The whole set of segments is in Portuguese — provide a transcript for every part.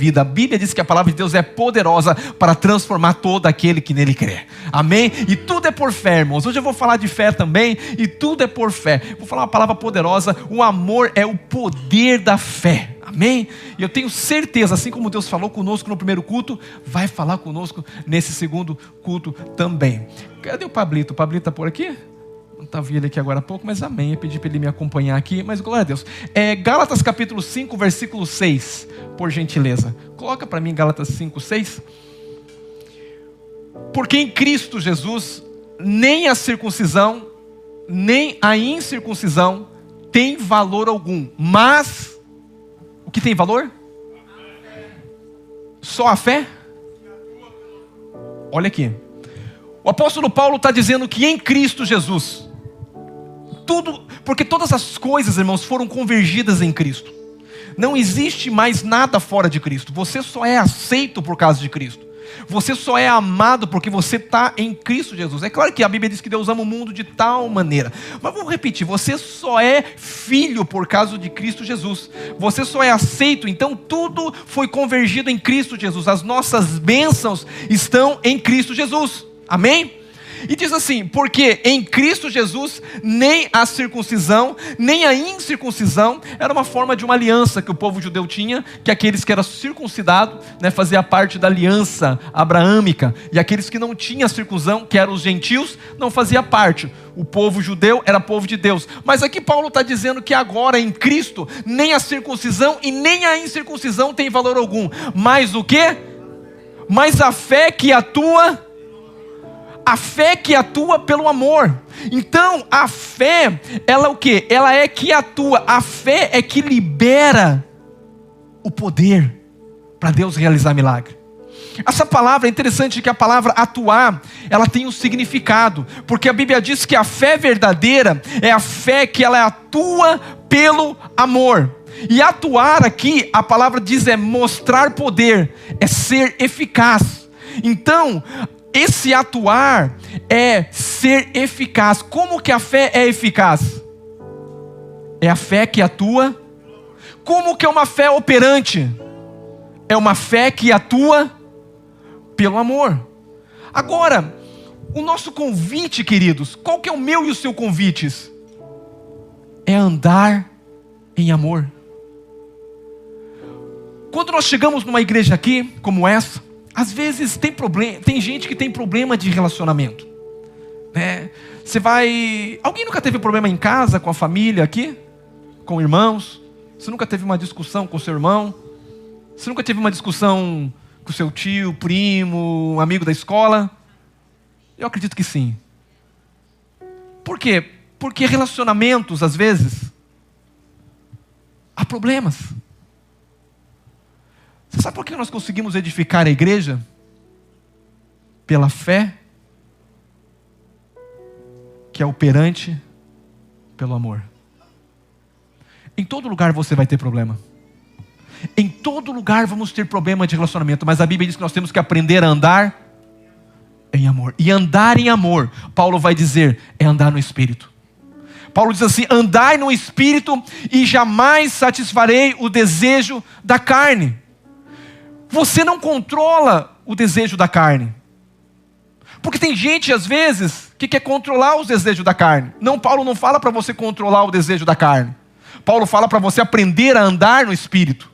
vida. A Bíblia diz que a palavra de Deus é poderosa para transformar todo aquele que nele crê. Amém? E tudo é por fé, irmãos. Hoje eu vou falar de fé também, e tudo é por fé. Vou falar uma palavra poderosa. O amor é o poder da fé. Amém? E eu tenho certeza, assim como Deus falou conosco no primeiro culto, vai falar conosco nesse segundo culto também. Cadê o Pablito? O Pablito está por aqui? Não estava ele aqui agora há pouco, mas amém. Eu pedi para ele me acompanhar aqui, mas glória a Deus. Gálatas capítulo 5, versículo 6, por gentileza. Coloca para mim Gálatas 5, 6. Porque em Cristo Jesus, nem a circuncisão, nem a incircuncisão tem valor algum. Mas, o que tem valor? Só a fé? Olha aqui. O apóstolo Paulo está dizendo que em Cristo Jesus, porque todas as coisas, irmãos, foram convergidas em Cristo. Não existe mais nada fora de Cristo. Você só é aceito por causa de Cristo. Você só é amado porque você está em Cristo Jesus. É claro que a Bíblia diz que Deus ama o mundo de tal maneira. Mas vamos repetir, você só é filho por causa de Cristo Jesus. Você só é aceito, então tudo foi convergido em Cristo Jesus. As nossas bênçãos estão em Cristo Jesus. Amém? E diz assim, porque em Cristo Jesus, nem a circuncisão, nem a incircuncisão, era uma forma de uma aliança que o povo judeu tinha, que aqueles que eram circuncidados, fazia parte da aliança abraâmica, e aqueles que não tinham circuncisão, que eram os gentios, não fazia parte. O povo judeu era povo de Deus. Mas aqui Paulo está dizendo que agora em Cristo, nem a circuncisão e nem a incircuncisão tem valor algum. Mas o quê? Mas a fé que atua... A fé que atua pelo amor. Então, a fé, ela é o quê? Ela é que atua. A fé é que libera o poder para Deus realizar milagre. Essa palavra, é interessante que a palavra atuar, ela tem um significado. Porque a Bíblia diz que a fé verdadeira é a fé que ela atua pelo amor. E atuar aqui, a palavra diz é mostrar poder, é ser eficaz. Então, esse atuar é ser eficaz. Como que a fé é eficaz? É a fé que atua. Como que é uma fé operante? É uma fé que atua pelo amor. Agora, o nosso convite, queridos, qual que é o meu e o seu convite? É andar em amor. Quando nós chegamos numa igreja aqui, como essa, às vezes tem gente que tem problema de relacionamento, Você vai... Alguém nunca teve problema em casa, com a família aqui? Com irmãos? Você nunca teve uma discussão com seu irmão? Você nunca teve uma discussão com seu tio, primo, um amigo da escola? Eu acredito que sim. Por quê? Porque relacionamentos, às vezes, há problemas. Você sabe por que nós conseguimos edificar a igreja? Pela fé, que é operante pelo amor. Em todo lugar você vai ter problema. Em todo lugar vamos ter problema de relacionamento. Mas a Bíblia diz que nós temos que aprender a andar em amor. E andar em amor, Paulo vai dizer, é andar no Espírito. Paulo diz assim, andai no Espírito e jamais satisfarei o desejo da carne. Você não controla o desejo da carne. Porque tem gente, às vezes, que quer controlar os desejos da carne. Não, Paulo não fala para você controlar o desejo da carne. Paulo fala para você aprender a andar no Espírito.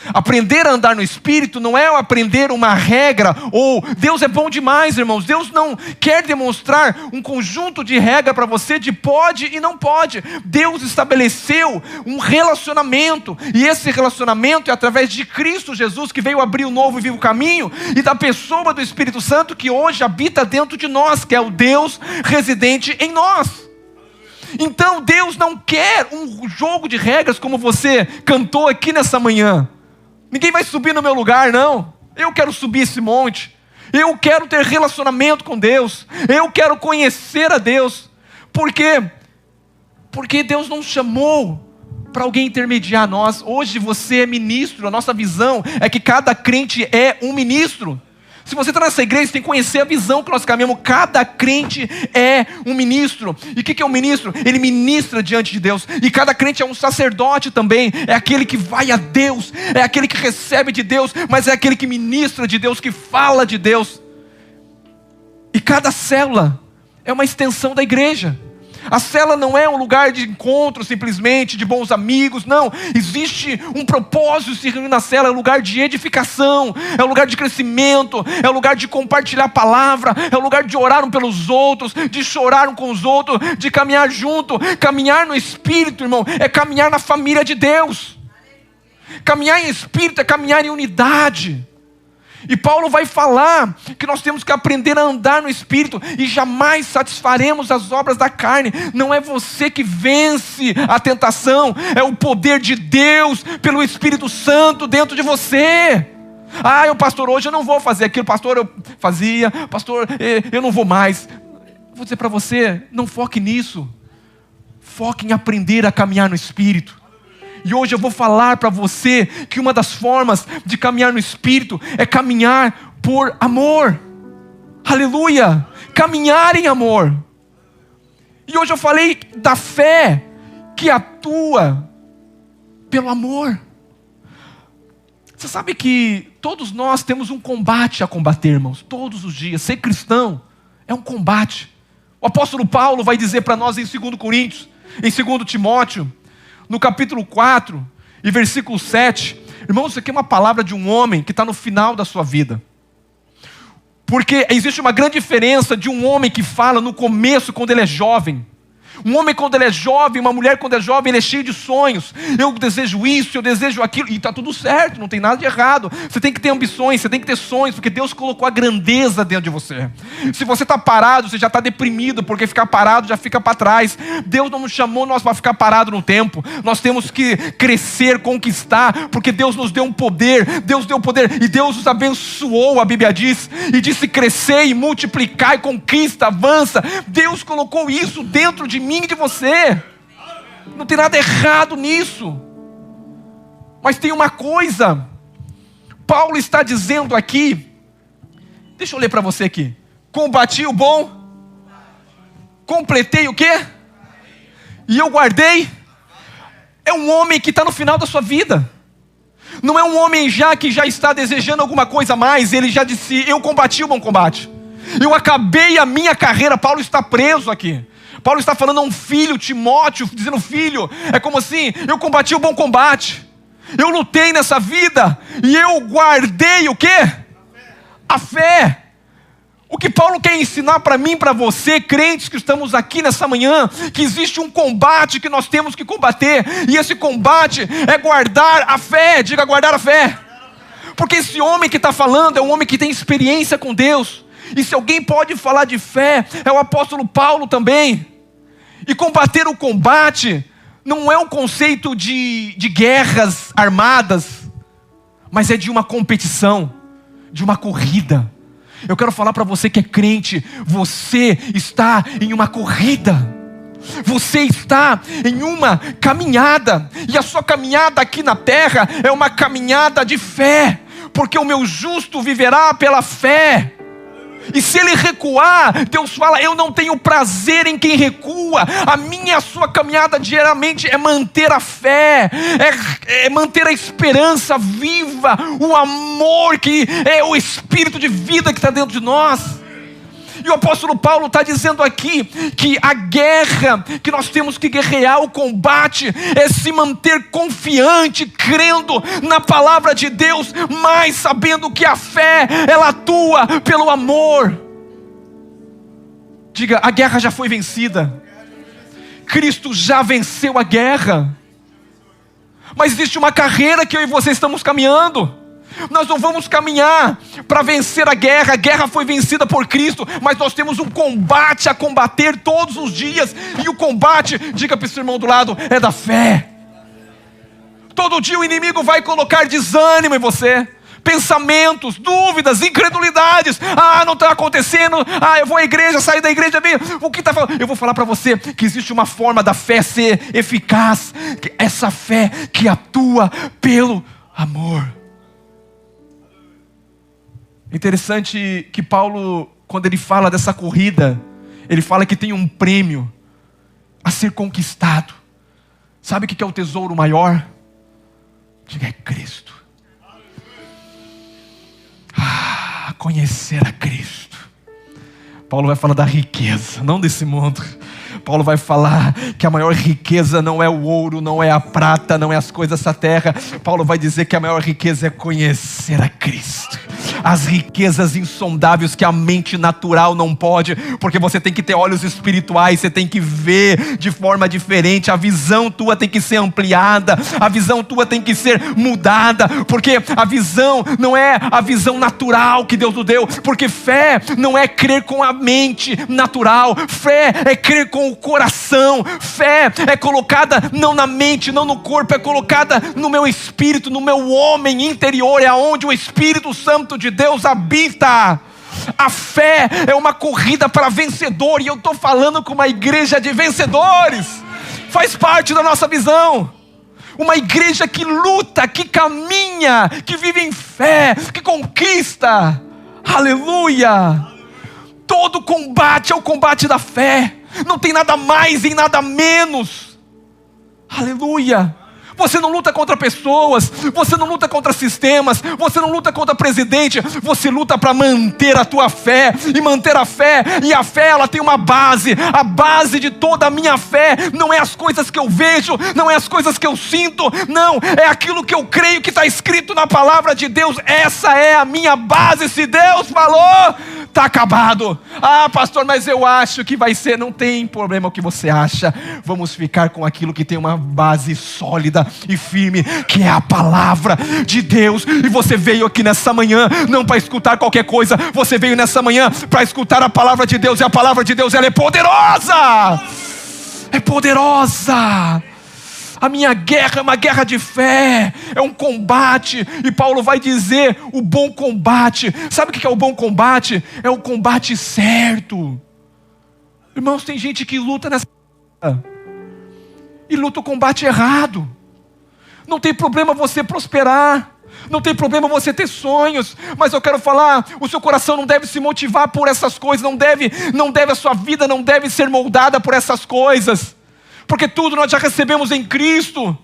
Aprender a andar no Espírito não é aprender uma regra, ou Deus é bom demais, irmãos. Deus não quer demonstrar um conjunto de regras para você de pode e não pode. Deus estabeleceu um relacionamento, e esse relacionamento é através de Cristo Jesus, que veio abrir o novo e vivo caminho, e da pessoa do Espírito Santo que hoje habita dentro de nós, que é o Deus residente em nós. Então Deus não quer um jogo de regras como você cantou aqui nessa manhã. Ninguém vai subir no meu lugar, não. Eu quero subir esse monte. Eu quero ter relacionamento com Deus. Eu quero conhecer a Deus. Por quê? Porque Deus não chamou para alguém intermediar nós. Hoje você é ministro. A nossa visão é que cada crente é um ministro. Se você está nessa igreja, você tem que conhecer a visão que nós caminhamos. Cada crente é um ministro. E o que é um ministro? Ele ministra diante de Deus. E cada crente é um sacerdote também. É aquele que vai a Deus, é aquele que recebe de Deus, mas é aquele que ministra de Deus, que fala de Deus. E cada célula é uma extensão da igreja. A célula não é um lugar de encontro simplesmente, de bons amigos, não. Existe um propósito de se reunir na célula, é um lugar de edificação, é um lugar de crescimento, é um lugar de compartilhar a palavra, é um lugar de orar um pelos outros, de chorar um com os outros, de caminhar junto. Caminhar no Espírito, irmão, é caminhar na família de Deus. Caminhar em Espírito é caminhar em unidade. E Paulo vai falar que nós temos que aprender a andar no Espírito e jamais satisfaremos as obras da carne. Não é você que vence a tentação, é o poder de Deus pelo Espírito Santo dentro de você. Pastor, hoje eu não vou fazer aquilo, pastor, eu fazia, pastor, eu não vou mais. Vou dizer para você, não foque nisso. Foque em aprender a caminhar no Espírito. E hoje eu vou falar para você que uma das formas de caminhar no Espírito é caminhar por amor. Aleluia! Caminhar em amor. E hoje eu falei da fé que atua pelo amor. Você sabe que todos nós temos um combate a combater, irmãos, todos os dias. Ser cristão é um combate. O apóstolo Paulo vai dizer para nós em 2 Coríntios, em 2 Timóteo, no capítulo 4 e versículo 7, irmãos, isso aqui é uma palavra de um homem que está no final da sua vida. Porque existe uma grande diferença de um homem que fala no começo, quando ele é jovem. Um homem quando ele é jovem, uma mulher quando é jovem, ele é cheio de sonhos. Eu desejo isso, eu desejo aquilo. E está tudo certo, não tem nada de errado. Você tem que ter ambições, você tem que ter sonhos, porque Deus colocou a grandeza dentro de você. Se você está parado, você já está deprimido, porque ficar parado já fica para trás. Deus não nos chamou nós para ficar parado no tempo. Nós temos que crescer, conquistar, porque Deus nos deu um poder. Deus deu poder e Deus nos abençoou, a Bíblia diz. E disse crescer e multiplicar e conquista, avança. Deus colocou isso dentro de mim e de você. Não tem nada errado nisso. Mas tem uma coisa. Paulo está dizendo aqui. Deixa eu ler para você aqui. Combati o bom. Completei o quê? E eu guardei. É um homem que está no final da sua vida. Não é um homem que já está desejando alguma coisa a mais. Ele já disse, eu combati o bom combate. Eu acabei a minha carreira. Paulo está preso aqui. Paulo está falando a um filho, Timóteo, dizendo, filho, é como assim, eu combati o bom combate, eu lutei nessa vida, e eu guardei o quê? A fé. O que Paulo quer ensinar para mim, para você, crentes que estamos aqui nessa manhã, que existe um combate que nós temos que combater, e esse combate é guardar a fé. Diga, guardar a fé. Porque esse homem que está falando é um homem que tem experiência com Deus, e se alguém pode falar de fé, é o apóstolo Paulo também. E combater o combate não é um conceito de guerras armadas, mas é de uma competição, de uma corrida. Eu quero falar para você que é crente, você está em uma corrida. Você está em uma caminhada, e a sua caminhada aqui na terra é uma caminhada de fé, porque o meu justo viverá pela fé. E se ele recuar, Deus fala, eu não tenho prazer em quem recua. A minha e a sua caminhada diariamente é manter a fé, é manter a esperança viva, o amor que é o espírito de vida que está dentro de nós. E o apóstolo Paulo está dizendo aqui que a guerra que nós temos que guerrear, o combate, é se manter confiante, crendo na palavra de Deus, mas sabendo que a fé, ela atua pelo amor. Diga, a guerra já foi vencida. Cristo já venceu a guerra. Mas existe uma carreira que eu e você estamos caminhando. Nós não vamos caminhar para vencer a guerra foi vencida por Cristo, mas nós temos um combate a combater todos os dias, e o combate, diga para o seu irmão do lado, é da fé. Todo dia o inimigo vai colocar desânimo em você, pensamentos, dúvidas, incredulidades. Não está acontecendo, eu vou à igreja, saio da igreja, o que está falando? Eu vou falar para você que existe uma forma da fé ser eficaz, essa fé que atua pelo amor. Interessante que Paulo, quando ele fala dessa corrida, ele fala que tem um prêmio a ser conquistado. Sabe o que é o tesouro maior? Diga, é Cristo. Conhecer a Cristo. Paulo vai falar da riqueza, não desse mundo. Paulo vai falar que a maior riqueza não é o ouro, não é a prata, não é as coisas dessa terra. Paulo vai dizer que a maior riqueza é conhecer a Cristo. As riquezas insondáveis que a mente natural não pode, porque você tem que ter olhos espirituais, você tem que ver de forma diferente, a visão tua tem que ser ampliada, a visão tua tem que ser mudada, porque a visão não é a visão natural que Deus nos deu, porque fé não é crer com a mente natural, fé é crer com o coração, fé é colocada não na mente, não no corpo, é colocada no meu espírito, no meu homem interior, é onde o Espírito Santo de Deus habita. A fé é uma corrida para vencedor, e eu estou falando com uma igreja de vencedores. Faz parte da nossa visão. Uma igreja que luta, que caminha, que vive em fé, que conquista. Aleluia! Todo combate é o combate da fé. Não tem nada mais e nada menos. Aleluia! Você não luta contra pessoas, você não luta contra sistemas, você não luta contra presidente, você luta para manter a tua fé, e manter a fé, e a fé ela tem uma base, a base de toda a minha fé, não é as coisas que eu vejo, não é as coisas que eu sinto, não, é aquilo que eu creio que está escrito na palavra de Deus, essa é a minha base. Se Deus falou, está acabado. Ah, pastor, mas eu acho que vai ser. Não tem problema o que você acha, vamos ficar com aquilo que tem uma base sólida e firme, que é a palavra de Deus. E você veio aqui nessa manhã não para escutar qualquer coisa, você veio nessa manhã para escutar a palavra de Deus, e a palavra de Deus ela é poderosa, é poderosa. A minha guerra é uma guerra de fé, é um combate, e Paulo vai dizer o bom combate. Sabe o que é o bom combate? É o combate certo. Irmãos, tem gente que luta nessa e luta o combate errado. Não tem problema você prosperar, não tem problema você ter sonhos, mas eu quero falar, o seu coração não deve se motivar por essas coisas, não deve, a sua vida não deve ser moldada por essas coisas, porque tudo nós já recebemos em Cristo.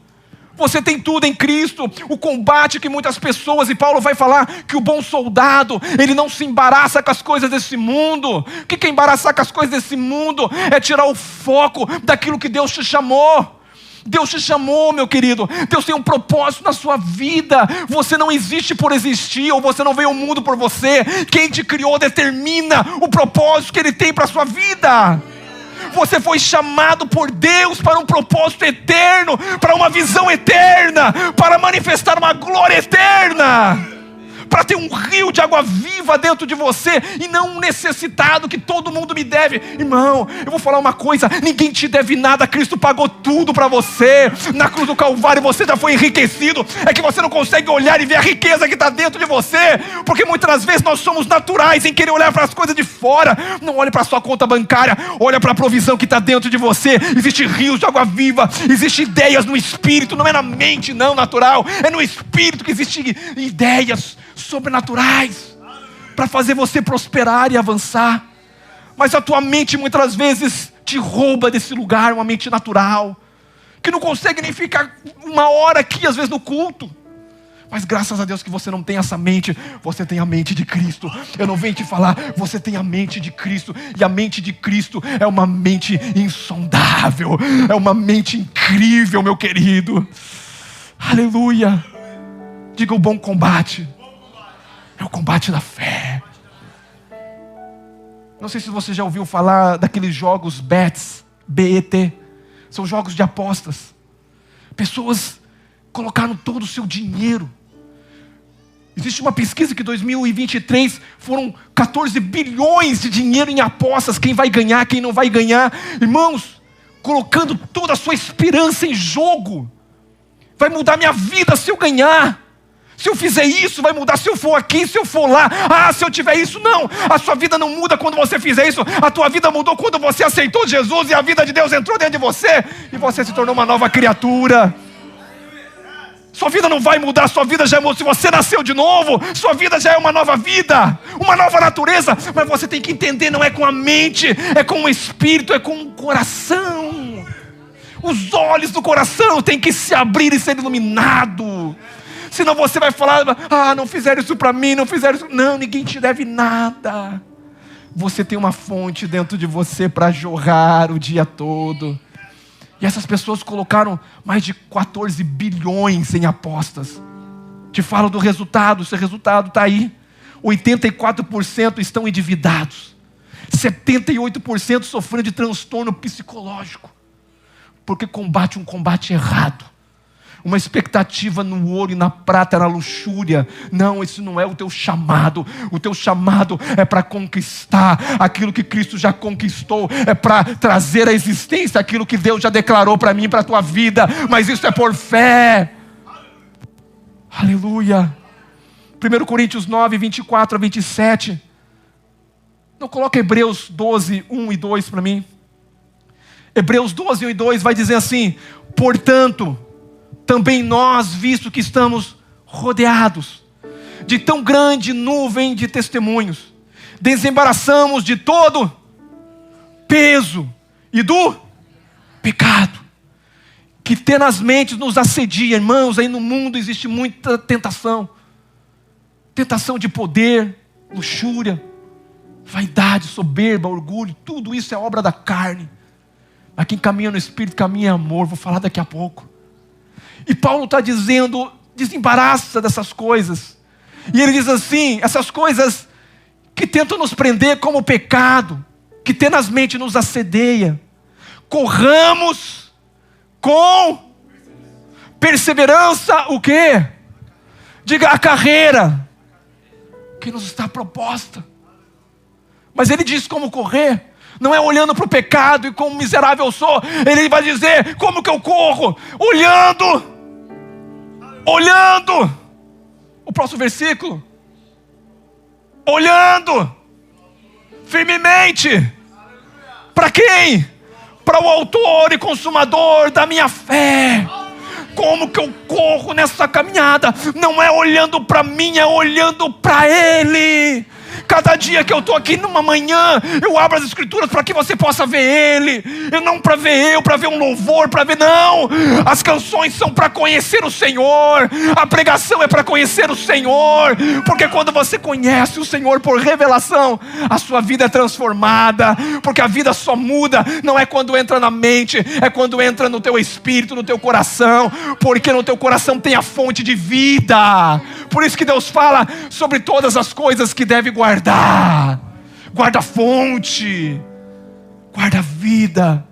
Você tem tudo em Cristo. O combate que muitas pessoas, e Paulo vai falar que o bom soldado, ele não se embaraça com as coisas desse mundo. O que é embaraçar com as coisas desse mundo? É tirar o foco daquilo que Deus te chamou. Deus te chamou, meu querido. Deus tem um propósito na sua vida. Você não existe por existir, ou você não veio ao mundo por você. Quem te criou determina o propósito que Ele tem para a sua vida. Você foi chamado por Deus para um propósito eterno, para uma visão eterna, para manifestar uma glória eterna, para ter um rio de água viva dentro de você, e não um necessitado que todo mundo me deve. Irmão, eu vou falar uma coisa, ninguém te deve nada, Cristo pagou tudo para você, na cruz do Calvário você já foi enriquecido. É que você não consegue olhar e ver a riqueza que está dentro de você, porque muitas vezes nós somos naturais em querer olhar para as coisas de fora. Não olhe para a sua conta bancária, olha para a provisão que está dentro de você. Existem rios de água viva, existem ideias no espírito, não é na mente não natural, é no espírito que existem ideias sobrenaturais para fazer você prosperar e avançar. Mas a tua mente muitas vezes te rouba desse lugar, uma mente natural, que não consegue nem ficar uma hora aqui às vezes no culto. Mas graças a Deus que você não tem essa mente, você tem a mente de Cristo. Eu não venho te falar, você tem a mente de Cristo, e a mente de Cristo é uma mente insondável, é uma mente incrível, meu querido. Aleluia. Diga o bom combate. É o combate da fé. Não sei se você já ouviu falar daqueles jogos bets, B-E-T. São jogos de apostas. Pessoas colocaram todo o seu dinheiro. Existe uma pesquisa que em 2023 foram 14 bilhões de dinheiro em apostas. Quem vai ganhar, quem não vai ganhar. Irmãos, colocando toda a sua esperança em jogo. Vai mudar minha vida se eu ganhar. Se eu fizer isso, vai mudar. Se eu for aqui, se eu for lá. Ah, se eu tiver isso, não. A sua vida não muda quando você fizer isso. A tua vida mudou quando você aceitou Jesus, e a vida de Deus entrou dentro de você, e você se tornou uma nova criatura. Sua vida não vai mudar, sua vida já é, se você nasceu de novo, sua vida já é uma nova vida, uma nova natureza. Mas você tem que entender, não é com a mente, é com o espírito, é com o coração. Os olhos do coração têm que se abrir e ser iluminado. Senão você vai falar, não fizeram isso para mim, não fizeram isso. Não, ninguém te deve nada. Você tem uma fonte dentro de você para jorrar o dia todo. E essas pessoas colocaram mais de 14 bilhões em apostas. Te falo do resultado, esse resultado está aí. 84% estão endividados. 78% sofrendo de transtorno psicológico. Porque combate um combate errado. Uma expectativa no ouro e na prata, na luxúria. Não, isso não é o teu chamado. O teu chamado é para conquistar aquilo que Cristo já conquistou. É para trazer à existência aquilo que Deus já declarou para mim e para a tua vida. Mas isso é por fé. Aleluia. 1 Coríntios 9, 24 a 27. Não coloca Hebreus 12, 1 e 2 para mim. Hebreus 12, 1 e 2 vai dizer assim: portanto, também nós, visto que estamos rodeados de tão grande nuvem de testemunhos, desembaraçamos de todo peso e do pecado, que tenazmente nos assedia. Irmãos, aí no mundo existe muita tentação. Tentação de poder, luxúria, vaidade, soberba, orgulho. Tudo isso é obra da carne. Mas quem caminha no Espírito caminha em amor. Vou falar daqui a pouco. E Paulo está dizendo, desembaraça dessas coisas. E ele diz assim, essas coisas que tentam nos prender como pecado, que tenazmente nos assedia. Corramos com perseverança, o quê? Diga, a carreira que nos está proposta. Mas ele diz como correr. Não é olhando para o pecado e como miserável eu sou. Ele vai dizer, como que eu corro? Olhando. O próximo versículo. Olhando. Firmemente. Para quem? Para o autor e consumador da minha fé. Como que eu corro nessa caminhada? Não é olhando para mim, é olhando para Ele. Cada dia que eu estou aqui numa manhã, eu abro as escrituras para que você possa ver Ele. E não para ver eu, para ver um louvor, para ver, não. As canções são para conhecer o Senhor. A pregação é para conhecer o Senhor. Porque quando você conhece o Senhor por revelação, a sua vida é transformada. Porque a vida só muda, não é quando entra na mente, é quando entra no teu espírito, no teu coração. Porque no teu coração tem a fonte de vida. Por isso que Deus fala sobre todas as coisas que deve guardar. Guarda a fonte, guarda a vida,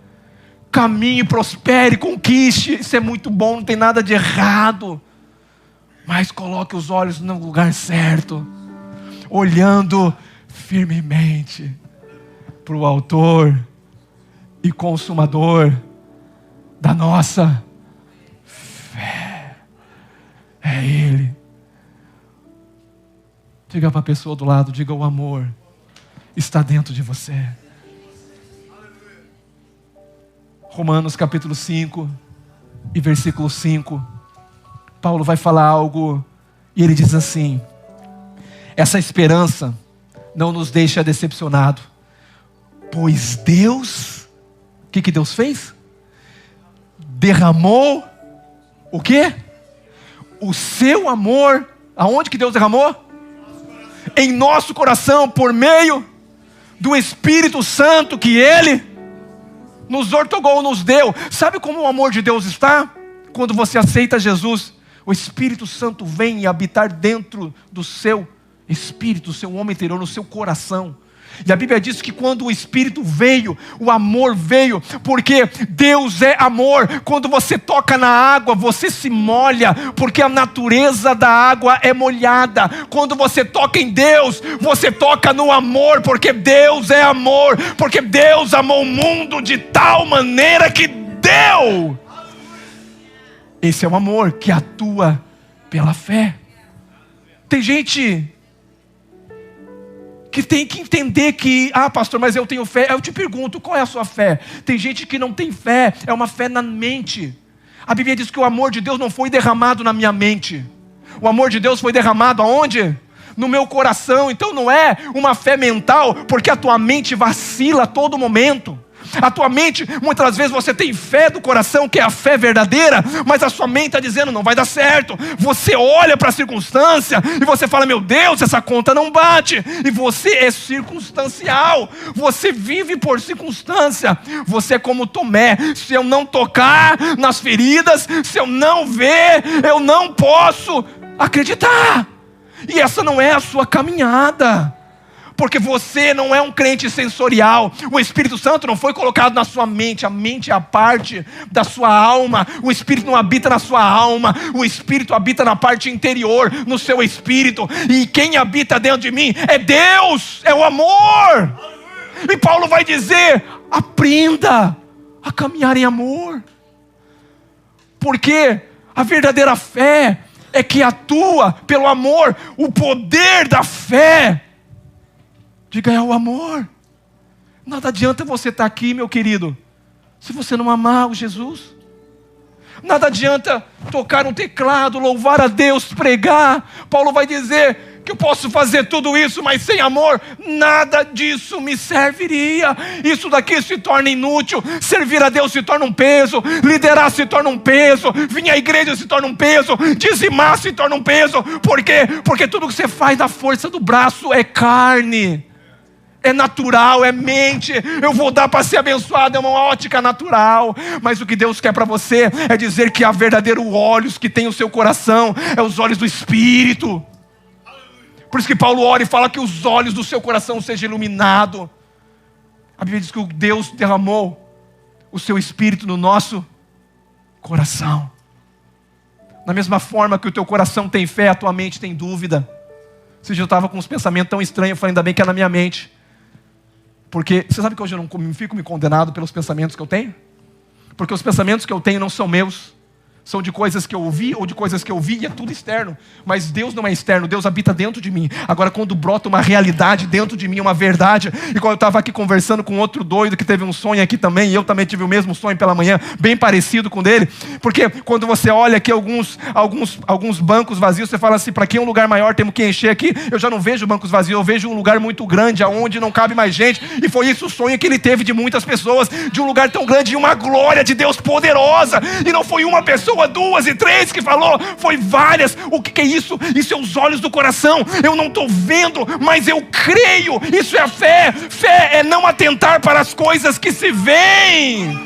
caminhe, prospere, conquiste. Isso é muito bom, não tem nada de errado. Mas coloque os olhos no lugar certo, olhando firmemente para o autor e consumador da nossa fé. É Ele. Diga para a pessoa do lado, diga, o amor está dentro de você. Romanos capítulo 5 e versículo 5. Paulo vai falar algo e ele diz assim: essa esperança não nos deixa decepcionado, pois Deus, o que Deus fez? Derramou o quê? O seu amor. Aonde que Deus derramou? Em nosso coração, por meio do Espírito Santo que Ele nos outorgou, nos deu. Sabe como o amor de Deus está? Quando você aceita Jesus, o Espírito Santo vem e habitar dentro do seu espírito, do seu homem interior, no seu coração. E a Bíblia diz que quando o Espírito veio, o amor veio, porque Deus é amor. Quando você toca na água, você se molha, porque a natureza da água é molhada. Quando você toca em Deus, você toca no amor, porque Deus é amor. Porque Deus amou o mundo de tal maneira que deu. Esse é o amor que atua pela fé. Tem gente que tem que entender que, pastor, mas eu tenho fé. Eu te pergunto, qual é a sua fé? Tem gente que não tem fé, é uma fé na mente. A Bíblia diz que o amor de Deus não foi derramado na minha mente. O amor de Deus foi derramado aonde? No meu coração. Então não é uma fé mental, porque a tua mente vacila a todo momento. A tua mente, muitas vezes você tem fé do coração, que é a fé verdadeira, mas a sua mente está dizendo, não vai dar certo. Você olha para a circunstância e você fala, meu Deus, essa conta não bate. E você é circunstancial, você vive por circunstância. Você é como Tomé, se eu não tocar nas feridas, se eu não ver, eu não posso acreditar. E essa não é a sua caminhada. Porque você não é um crente sensorial. O Espírito Santo não foi colocado na sua mente. A mente é a parte da sua alma. O Espírito não habita na sua alma. O Espírito habita na parte interior, no seu espírito. E quem habita dentro de mim é Deus, é o amor. E Paulo vai dizer, aprenda a caminhar em amor. Porque a verdadeira fé é que atua pelo amor. O poder da fé de ganhar o amor. Nada adianta você estar aqui, meu querido, se você não amar o Jesus. Nada adianta tocar um teclado, louvar a Deus, pregar. Paulo vai dizer que eu posso fazer tudo isso, mas sem amor, nada disso me serviria. Isso daqui se torna inútil. Servir a Deus se torna um peso. Liderar se torna um peso. Vir à igreja se torna um peso. Dizimar se torna um peso. Por quê? Porque tudo que você faz na força do braço é carne. É natural, é mente. Eu vou dar para ser abençoado, é uma ótica natural. Mas o que Deus quer para você é dizer que há verdadeiros olhos que tem o seu coração, é os olhos do Espírito. Por isso que Paulo ora e fala que os olhos do seu coração sejam iluminados. A Bíblia diz que Deus derramou o seu Espírito no nosso coração. Da mesma forma que o teu coração tem fé, a tua mente tem dúvida. Esse dia eu estava com uns pensamentos tão estranhos, eu falei, ainda bem que é na minha mente. Porque, você sabe que hoje eu não fico me condenado pelos pensamentos que eu tenho? Porque os pensamentos que eu tenho não são meus. São de coisas que eu ouvi ou de coisas que eu vi, e é tudo externo. Mas Deus não é externo, Deus habita dentro de mim. Agora quando brota uma realidade dentro de mim, uma verdade, igual eu estava aqui conversando com outro doido que teve um sonho aqui também, e eu também tive o mesmo sonho pela manhã, bem parecido com o dele. Porque quando você olha aqui alguns bancos vazios, você fala assim, para que um lugar maior temos que encher aqui? Eu já não vejo bancos vazios, eu vejo um lugar muito grande, aonde não cabe mais gente. E foi isso o sonho que ele teve de muitas pessoas, de um lugar tão grande, de uma glória de Deus poderosa. E não foi uma pessoa, 2 e 3 que falou, foi várias. O que é isso? Isso é os olhos do coração. Eu não estou vendo, mas eu creio. Isso é a fé. Fé é não atentar para as coisas que se veem,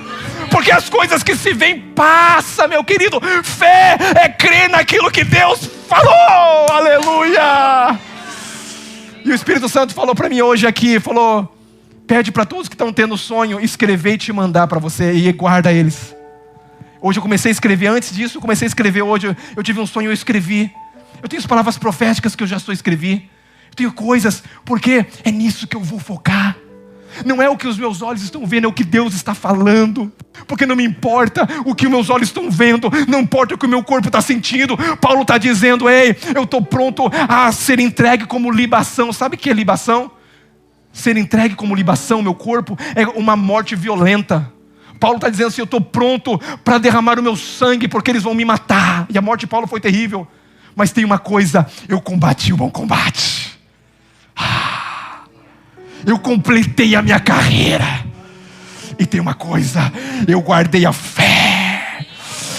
porque as coisas que se veem passa, meu querido. Fé é crer naquilo que Deus falou. Aleluia. E o Espírito Santo falou para mim hoje aqui, falou, pede para todos que estão tendo sonho, escrever e te mandar para você, e guarda eles. Hoje eu comecei a escrever, antes disso eu comecei a escrever. Hoje eu tive um sonho, eu escrevi. Eu tenho as palavras proféticas que eu já só escrevi. Eu tenho coisas, porque é nisso que eu vou focar. Não é o que os meus olhos estão vendo, é o que Deus está falando. Porque não me importa o que os meus olhos estão vendo, não importa o que o meu corpo está sentindo. Paulo está dizendo, ei, eu estou pronto a ser entregue como libação. Sabe o que é libação? Ser entregue como libação, meu corpo, é uma morte violenta. Paulo está dizendo assim, eu estou pronto para derramar o meu sangue, porque eles vão me matar. E a morte de Paulo foi terrível. Mas tem uma coisa, eu combati o bom combate. Eu completei a minha carreira. E tem uma coisa, eu guardei a fé.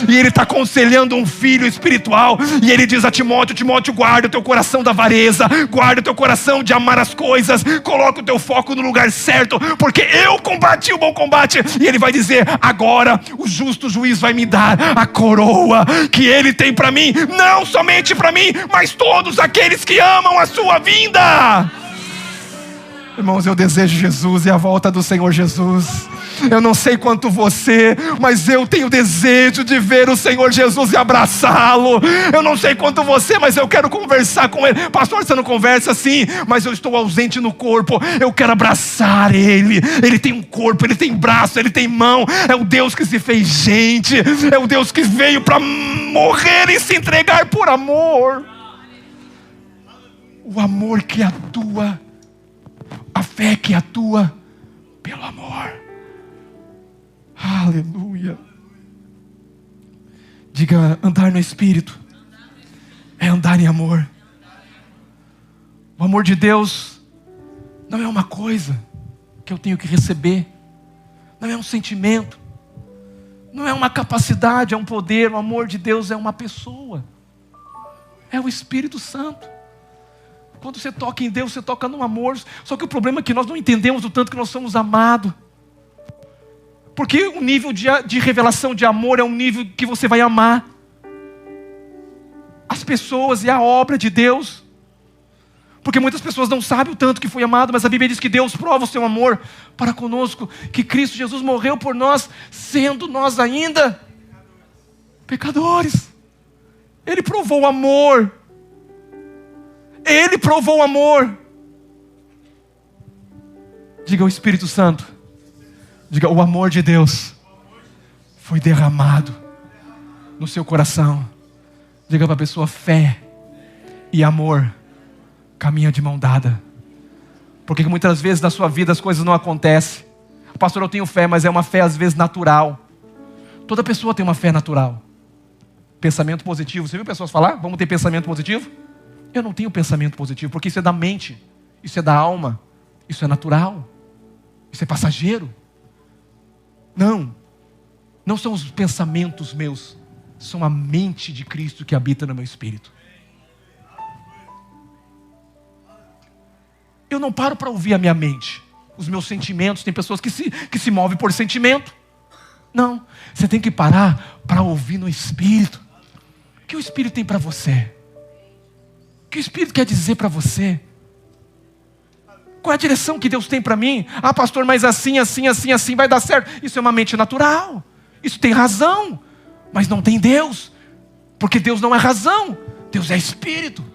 E ele está aconselhando um filho espiritual. E ele diz a Timóteo, Timóteo, guarda o teu coração da avareza, guarda o teu coração de amar as coisas, coloca o teu foco no lugar certo, porque eu combati o bom combate. E ele vai dizer, agora o justo juiz vai me dar a coroa que ele tem para mim, não somente para mim, mas todos aqueles que amam a sua vinda. Irmãos, eu desejo Jesus e a volta do Senhor Jesus. Eu não sei quanto você, mas eu tenho desejo de ver o Senhor Jesus e abraçá-lo. Eu não sei quanto você, mas eu quero conversar com Ele. Pastor, você não conversa assim, mas eu estou ausente no corpo. Eu quero abraçar Ele. Ele tem um corpo, Ele tem braço, Ele tem mão. É o Deus que se fez gente. É o Deus que veio para morrer e se entregar por amor. O amor que atua, a fé que atua pelo amor. Aleluia. Diga, andar no Espírito é andar em amor. O amor de Deus não é uma coisa que eu tenho que receber. Não é um sentimento. Não é uma capacidade, é um poder. O amor de Deus é uma pessoa. É o Espírito Santo. Quando você toca em Deus, você toca no amor. Só que o problema é que nós não entendemos o tanto que nós somos amados. Porque o nível de revelação de amor é um nível que você vai amar as pessoas e a obra de Deus. Porque muitas pessoas não sabem o tanto que foi amado, mas a Bíblia diz que Deus prova o seu amor para conosco, que Cristo Jesus morreu por nós, sendo nós ainda pecadores. Ele provou o amor. Ele provou o amor. Diga o Espírito Santo. Diga, o amor de Deus foi derramado no seu coração. Diga para a pessoa, fé e amor caminha de mão dada. Porque muitas vezes na sua vida as coisas não acontecem. Pastor, eu tenho fé, mas é uma fé às vezes natural. Toda pessoa tem uma fé natural. Pensamento positivo. Você viu pessoas falar? Vamos ter pensamento positivo? Eu não tenho pensamento positivo, porque isso é da mente. Isso é da alma. Isso é natural. Isso é passageiro. Não são os pensamentos meus. São a mente de Cristo que habita no meu espírito. Eu não paro para ouvir a minha mente, os meus sentimentos. Tem pessoas que se movem por sentimento. Não, você tem que parar para ouvir no Espírito. O que o Espírito tem para você? O que o Espírito quer dizer para você? Qual é a direção que Deus tem para mim? Ah, pastor, mas assim vai dar certo. Isso é uma mente natural. Isso tem razão, mas não tem Deus. Porque Deus não é razão, Deus é Espírito.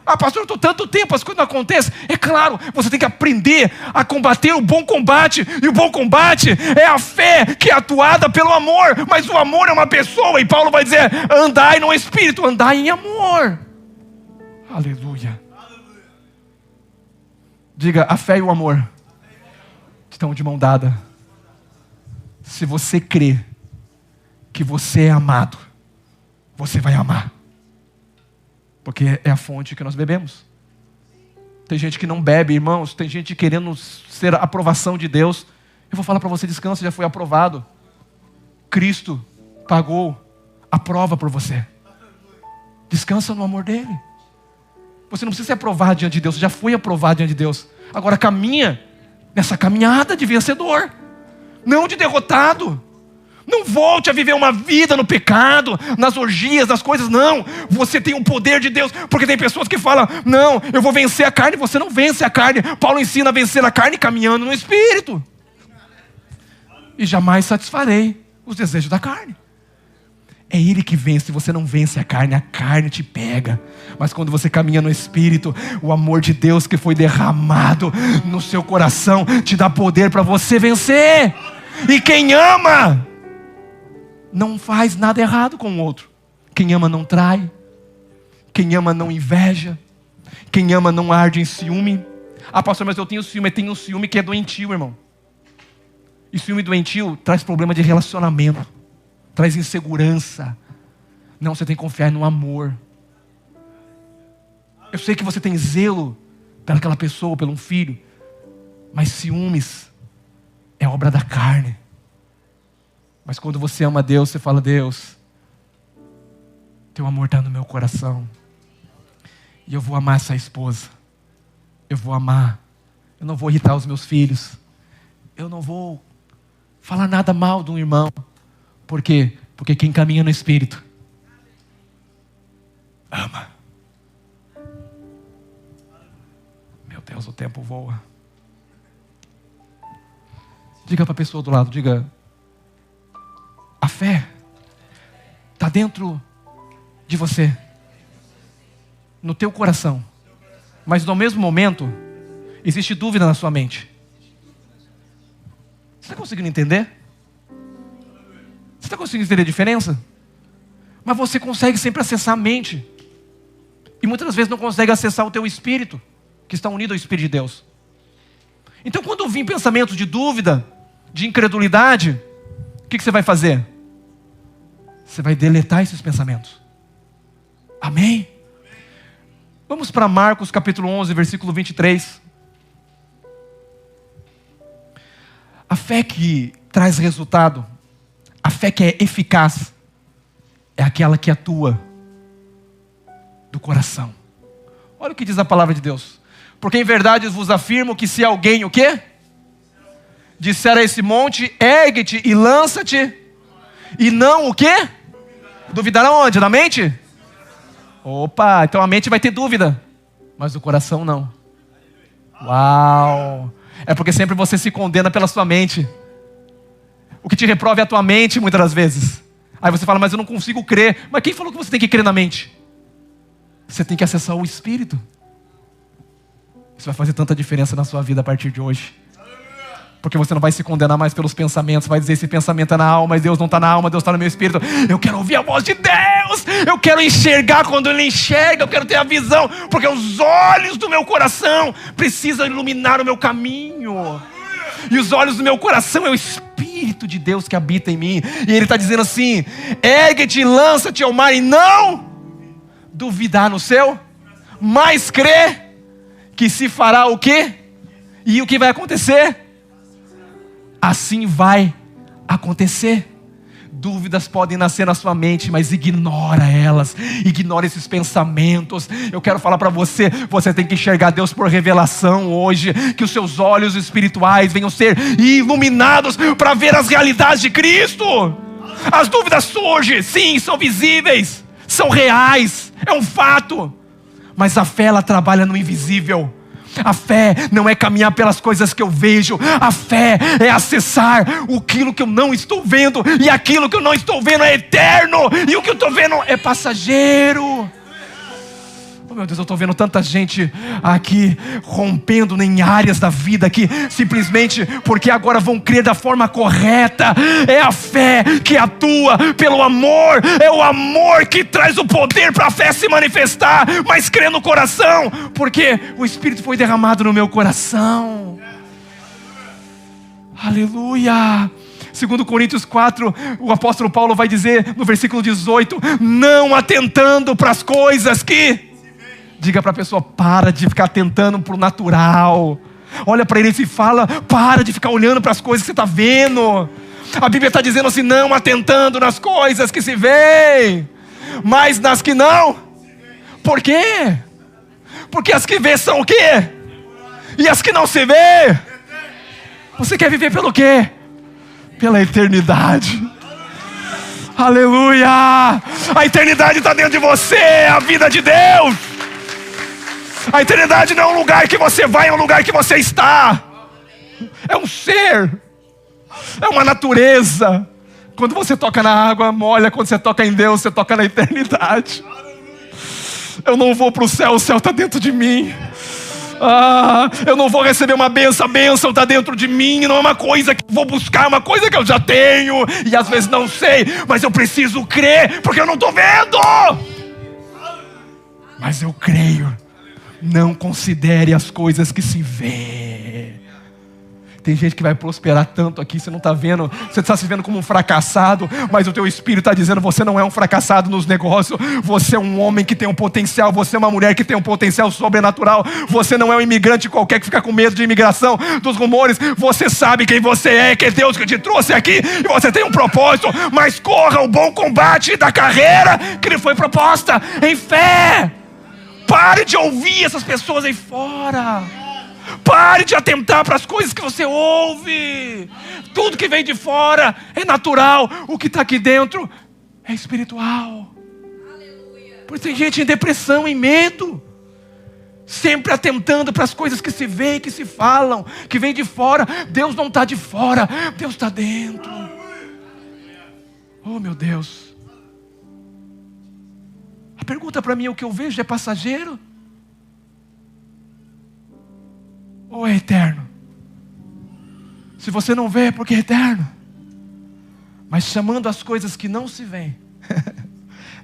Ah, pastor, eu estou tanto tempo, as coisas não acontecem. É claro, você tem que aprender a combater o bom combate. E o bom combate é a fé que é atuada pelo amor. Mas o amor é uma pessoa. E Paulo vai dizer, andai no Espírito, andai em amor. Aleluia. Diga, a fé e o amor estão de mão dada. Se você crê que você é amado, você vai amar. Porque é a fonte que nós bebemos. Tem gente que não bebe, irmãos. Tem gente querendo ser a aprovação de Deus. Eu vou falar para você, descansa, já foi aprovado. Cristo pagou a prova por você. Descansa no amor dele. Você não precisa ser aprovado diante de Deus. Você já foi aprovado diante de Deus. Agora caminha nessa caminhada de vencedor. Não de derrotado. Não volte a viver uma vida no pecado, nas orgias, nas coisas, não. Você tem o poder de Deus, porque tem pessoas que falam, não, eu vou vencer a carne. Você não vence a carne. Paulo ensina a vencer a carne caminhando no Espírito. E jamais satisfarei os desejos da carne. É Ele que vence, você não vence a carne te pega. Mas quando você caminha no Espírito, o amor de Deus que foi derramado no seu coração te dá poder para você vencer. E quem ama não faz nada errado com o outro. Quem ama não trai. Quem ama não inveja. Quem ama não arde em ciúme. Ah, pastor, mas eu tenho um ciúme que é doentio, irmão. E ciúme doentio traz problema de relacionamento. Traz insegurança. Não, você tem que confiar no amor. Eu sei que você tem zelo pelaquela pessoa, pelo um filho. Mas ciúmes é obra da carne. Mas quando você ama Deus, você fala, Deus, teu amor está no meu coração. E eu vou amar essa esposa. Eu vou amar. Eu não vou irritar os meus filhos. Eu não vou falar nada mal de um irmão. Por quê? Porque quem caminha no Espírito ama. Meu Deus, o tempo voa. Diga para a pessoa do lado, diga, a fé está dentro de você, no teu coração. Mas no mesmo momento, existe dúvida na sua mente. Você está conseguindo entender? Você está conseguindo entender a diferença? Mas você consegue sempre acessar a mente. E muitas vezes não consegue acessar o teu espírito, que está unido ao Espírito de Deus. Então quando vir pensamentos de dúvida, de incredulidade, o que você vai fazer? Você vai deletar esses pensamentos. Amém? Vamos para Marcos capítulo 11, versículo 23. A fé que traz resultado, a fé que é eficaz, é aquela que atua do coração. Olha o que diz a palavra de Deus. Porque em verdade vos afirmo que se alguém, o quê? Disser a esse monte, ergue-te e lança-te, e não o quê? Duvidar aonde? Na mente? Opa, então a mente vai ter dúvida, mas o coração não. Uau! É porque sempre você se condena pela sua mente. O que te reprova é a tua mente muitas das vezes. Aí você fala, mas eu não consigo crer. Mas quem falou que você tem que crer na mente? Você tem que acessar o Espírito. Isso vai fazer tanta diferença na sua vida a partir de hoje. Porque você não vai se condenar mais pelos pensamentos. Vai dizer, esse pensamento é na alma, mas Deus não está na alma, Deus está no meu espírito. Eu quero ouvir a voz de Deus. Eu quero enxergar quando Ele enxerga. Eu quero ter a visão. Porque os olhos do meu coração precisam iluminar o meu caminho. E os olhos do meu coração é o Espírito de Deus que habita em mim. E Ele está dizendo assim, ergue-te, lança-te ao mar e não duvidar no seu, mas crer que se fará o quê? E o que vai acontecer? Assim vai acontecer. Dúvidas podem nascer na sua mente, mas ignora elas. Ignora esses pensamentos. Eu quero falar para você, você tem que enxergar Deus por revelação hoje. Que os seus olhos espirituais venham ser iluminados para ver as realidades de Cristo. As dúvidas surgem, sim, são visíveis, são reais, é um fato. Mas a fé, ela trabalha no invisível. A fé não é caminhar pelas coisas que eu vejo. A fé é acessar aquilo que eu não estou vendo. E aquilo que eu não estou vendo é eterno. E o que eu estou vendo é passageiro. Oh, meu Deus, eu estou vendo tanta gente aqui rompendo em áreas da vida aqui, simplesmente porque agora vão crer da forma correta. É a fé que atua pelo amor. É o amor que traz o poder para a fé se manifestar. Mas crê no coração, porque o Espírito foi derramado no meu coração. Aleluia. 2 Coríntios 4, o apóstolo Paulo vai dizer no versículo 18, não atentando para as coisas que... Diga para a pessoa, para de ficar tentando para o natural. Olha para ele e fala, para de ficar olhando para as coisas que você está vendo. A Bíblia está dizendo assim, não atentando nas coisas que se veem, mas nas que não. Por quê? Porque as que vê são o quê? E as que não se vê? Você quer viver pelo quê? Pela eternidade. Aleluia! A eternidade está dentro de você, é a vida de Deus. A eternidade não é um lugar que você vai, é um lugar que você está. É um ser. É uma natureza. Quando você toca na água, molha. Quando você toca em Deus, você toca na eternidade. Eu não vou para o céu está dentro de mim. Eu não vou receber uma bênção, a bênção está dentro de mim. Não é uma coisa que eu vou buscar, é uma coisa que eu já tenho. E às vezes não sei, mas eu preciso crer, porque eu não estou vendo. Mas eu creio. Não considere as coisas que se vê. Tem gente que vai prosperar tanto aqui, você não está vendo, você está se vendo como um fracassado, mas o teu espírito está dizendo, você não é um fracassado nos negócios, você é um homem que tem um potencial, você é uma mulher que tem um potencial sobrenatural, você não é um imigrante qualquer que fica com medo de imigração, dos rumores, você sabe quem você é, que é Deus que te trouxe aqui, e você tem um propósito, mas corra o bom combate da carreira que lhe foi proposta, em fé. Pare de ouvir essas pessoas aí fora. Pare de atentar para as coisas que você ouve. Tudo que vem de fora é natural. O que está aqui dentro é espiritual. Por isso tem gente em depressão, em medo, sempre atentando para as coisas que se veem, que se falam, que vem de fora. Deus não está de fora, Deus está dentro. Oh, meu Deus. A pergunta para mim, o que eu vejo é passageiro? Ou é eterno? Se você não vê, é porque é eterno. Mas chamando as coisas que não se veem.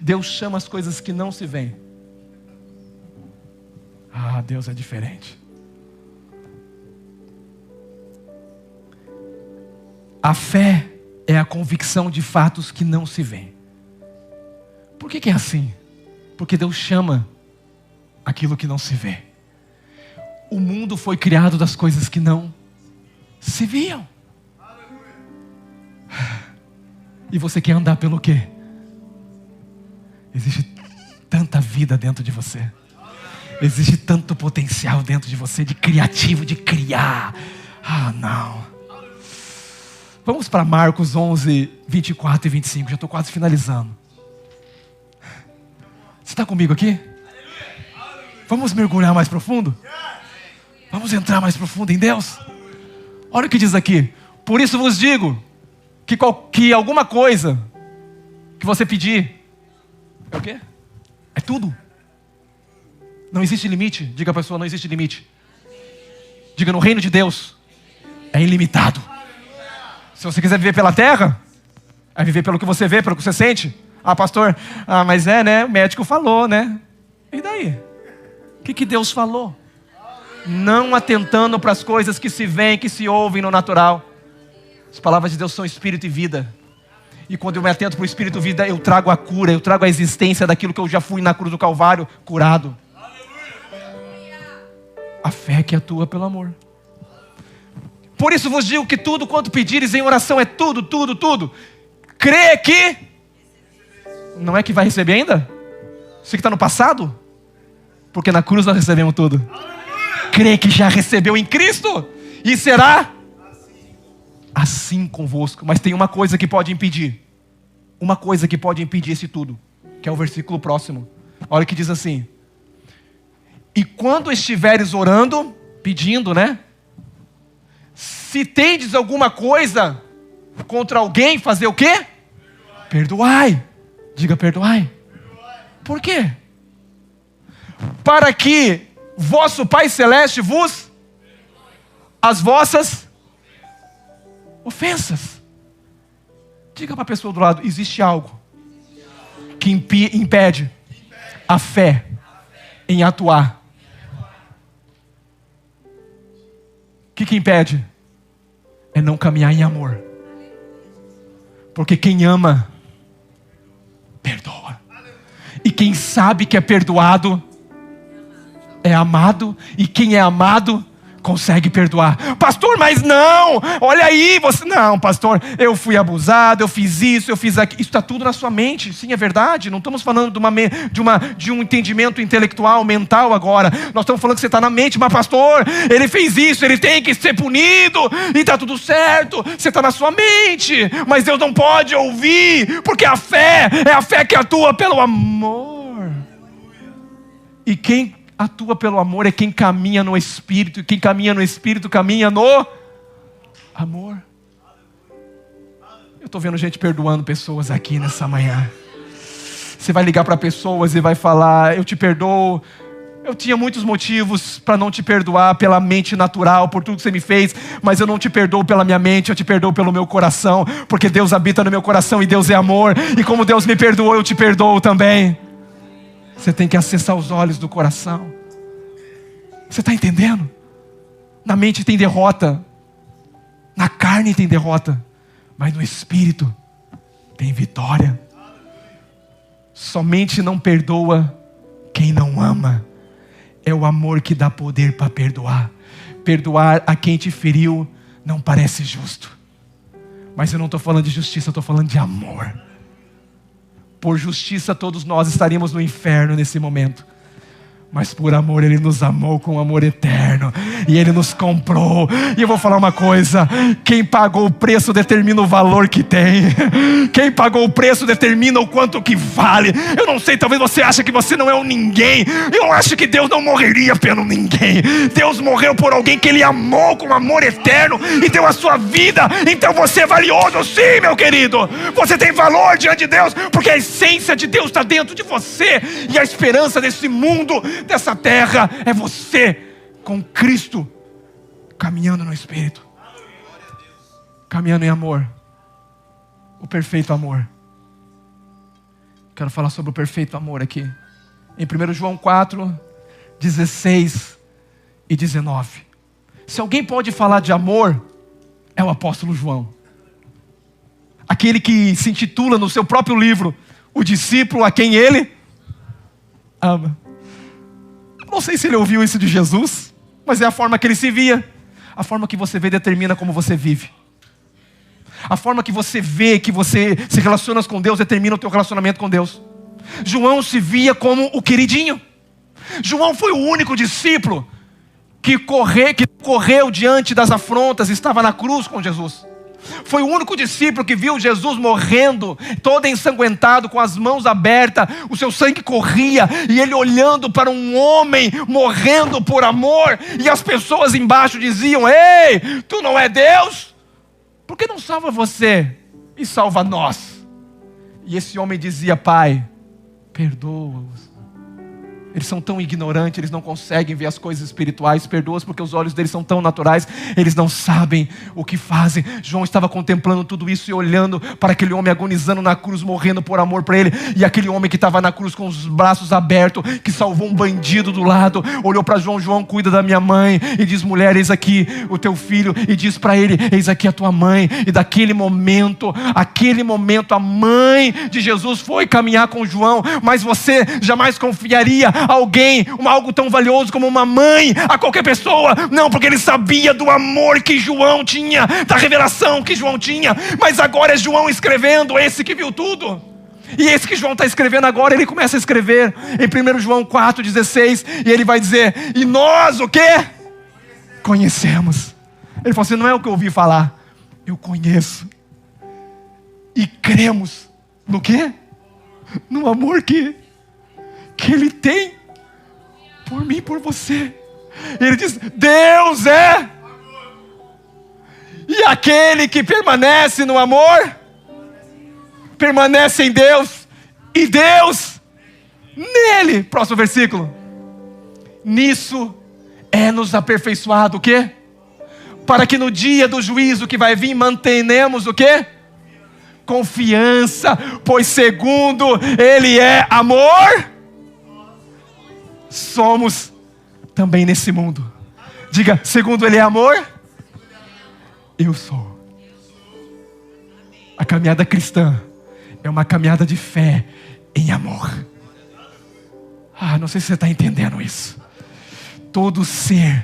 Deus chama as coisas que não se veem. Deus é diferente. A fé é a convicção de fatos que não se veem. Por que é assim? Porque Deus chama aquilo que não se vê. O mundo foi criado das coisas que não se viam. E você quer andar pelo quê? Existe tanta vida dentro de você. Existe tanto potencial dentro de você, de criativo, de criar. Ah, não. Vamos para Marcos 11, 24 e 25. Já estou quase finalizando. Você está comigo aqui? Vamos mergulhar mais profundo? Vamos entrar mais profundo em Deus? Olha o que diz aqui. Por isso vos digo que alguma coisa que você pedir, é o quê? É tudo. Não existe limite. Diga a pessoa, não existe limite. Diga, no reino de Deus é ilimitado. Se você quiser viver pela terra, é viver pelo que você vê, pelo que você sente. Ah, pastor, mas né? O médico falou, né? E daí? O que Deus falou? Não atentando para as coisas que se veem, que se ouvem no natural. As palavras de Deus são espírito e vida. E quando eu me atento para o espírito e vida, eu trago a cura, eu trago a existência daquilo que eu já fui na cruz do Calvário, curado. A fé que atua pelo amor. Por isso vos digo que tudo quanto pedires em oração é tudo, tudo, tudo. Crê que... Não é que vai receber ainda? Você que está no passado? Porque na cruz nós recebemos tudo. Crê que já recebeu em Cristo e será assim convosco. Mas tem uma coisa que pode impedir. Uma coisa que pode impedir esse tudo, que é o versículo próximo. Olha o que diz assim: e quando estiveres orando, pedindo, né? Se tendes alguma coisa contra alguém, fazer o quê? Perdoai. Diga, perdoai. Por quê? Para que vosso Pai Celeste vos as vossas ofensas. Diga para a pessoa do lado, existe algo que impede a fé em atuar. O que impede? É não caminhar em amor. Porque quem ama, perdoa. E quem sabe que é perdoado, é amado. E quem é amado, consegue perdoar. Pastor, mas não, olha aí, você... Não, pastor, eu fui abusado, eu fiz isso, eu fiz aquilo. Isso está tudo na sua mente. Sim, é verdade. Não estamos falando de um entendimento intelectual, mental agora. Nós estamos falando que você está na mente. Mas pastor, ele fez isso, ele tem que ser punido. E está tudo certo. Você está na sua mente. Mas Deus não pode ouvir. Porque a fé é a fé que atua pelo amor. E quem atua pelo amor é quem caminha no Espírito. E quem caminha no Espírito, caminha no amor. Eu estou vendo gente perdoando pessoas aqui nessa manhã. Você vai ligar para pessoas e vai falar: eu te perdoo. Eu tinha muitos motivos para não te perdoar pela mente natural, por tudo que você me fez. Mas eu não te perdoo pela minha mente, eu te perdoo pelo meu coração. Porque Deus habita no meu coração e Deus é amor. E como Deus me perdoou, eu te perdoo também. Você tem que acessar os olhos do coração. Você está entendendo? Na mente tem derrota. Na carne tem derrota. Mas no Espírito tem vitória. Somente não perdoa quem não ama. É o amor que dá poder para perdoar. Perdoar a quem te feriu não parece justo. Mas eu não estou falando de justiça, eu estou falando de amor. Por justiça todos nós estaríamos no inferno nesse momento. Mas por amor Ele nos amou com amor eterno. E Ele nos comprou. E eu vou falar uma coisa: quem pagou o preço determina o valor que tem. Quem pagou o preço determina o quanto que vale. Eu não sei, talvez você ache que você não é um ninguém. Eu acho que Deus não morreria pelo ninguém. Deus morreu por alguém que Ele amou com amor eterno e deu a sua vida. Então você é valioso sim, meu querido. Você tem valor diante de Deus, porque a essência de Deus está dentro de você. E a esperança desse mundo, dessa terra, é você com Cristo, caminhando no Espírito, caminhando em amor, o perfeito amor. Quero falar sobre o perfeito amor aqui, em 1 João 4, 16 e 19. Se alguém pode falar de amor, é o apóstolo João, aquele que se intitula no seu próprio livro o discípulo a quem ele ama. Não sei se ele ouviu isso de Jesus, mas é a forma que ele se via. A forma que você vê determina como você vive. A forma que você vê, que você se relaciona com Deus, determina o teu relacionamento com Deus. João se via como o queridinho. João foi o único discípulo que correu diante das afrontas, estava na cruz com Jesus. Foi o único discípulo que viu Jesus morrendo, todo ensanguentado, com as mãos abertas, o seu sangue corria, e ele olhando para um homem morrendo por amor, e as pessoas embaixo diziam: ei, tu não é Deus? Por que não salva você e salva nós? E esse homem dizia: Pai, perdoa-os. Eles são tão ignorantes, eles não conseguem ver as coisas espirituais. Perdoa-os porque os olhos deles são tão naturais, eles não sabem o que fazem. João estava contemplando tudo isso e olhando para aquele homem agonizando na cruz, morrendo por amor para ele. E aquele homem que estava na cruz com os braços abertos, que salvou um bandido do lado, olhou para João: João, cuida da minha mãe. E diz: mulher, eis aqui o teu filho. E diz para ele: eis aqui a tua mãe. E daquele momento, a mãe de Jesus foi caminhar com João. Mas você jamais confiaria alguém, algo tão valioso como uma mãe, a qualquer pessoa. Não, porque ele sabia do amor que João tinha, da revelação que João tinha. Mas agora é João escrevendo, esse que viu tudo. E esse que João está escrevendo agora, ele começa a escrever em 1 João 4,16, e ele vai dizer: e nós o quê? Conhecemos. Ele falou assim: não é o que eu ouvi falar, eu conheço. E cremos no quê? No amor que ele tem por mim e por você. Ele diz: Deus é. E aquele que permanece no amor, permanece em Deus, e Deus nele. Próximo versículo. Nisso é-nos aperfeiçoado o quê? Para que no dia do juízo que vai vir, mantenemos o quê? Confiança, pois segundo Ele é amor, somos também nesse mundo. Diga: segundo Ele é amor, eu sou. A caminhada cristã é uma caminhada de fé em amor. Não sei se você está entendendo isso. Todo ser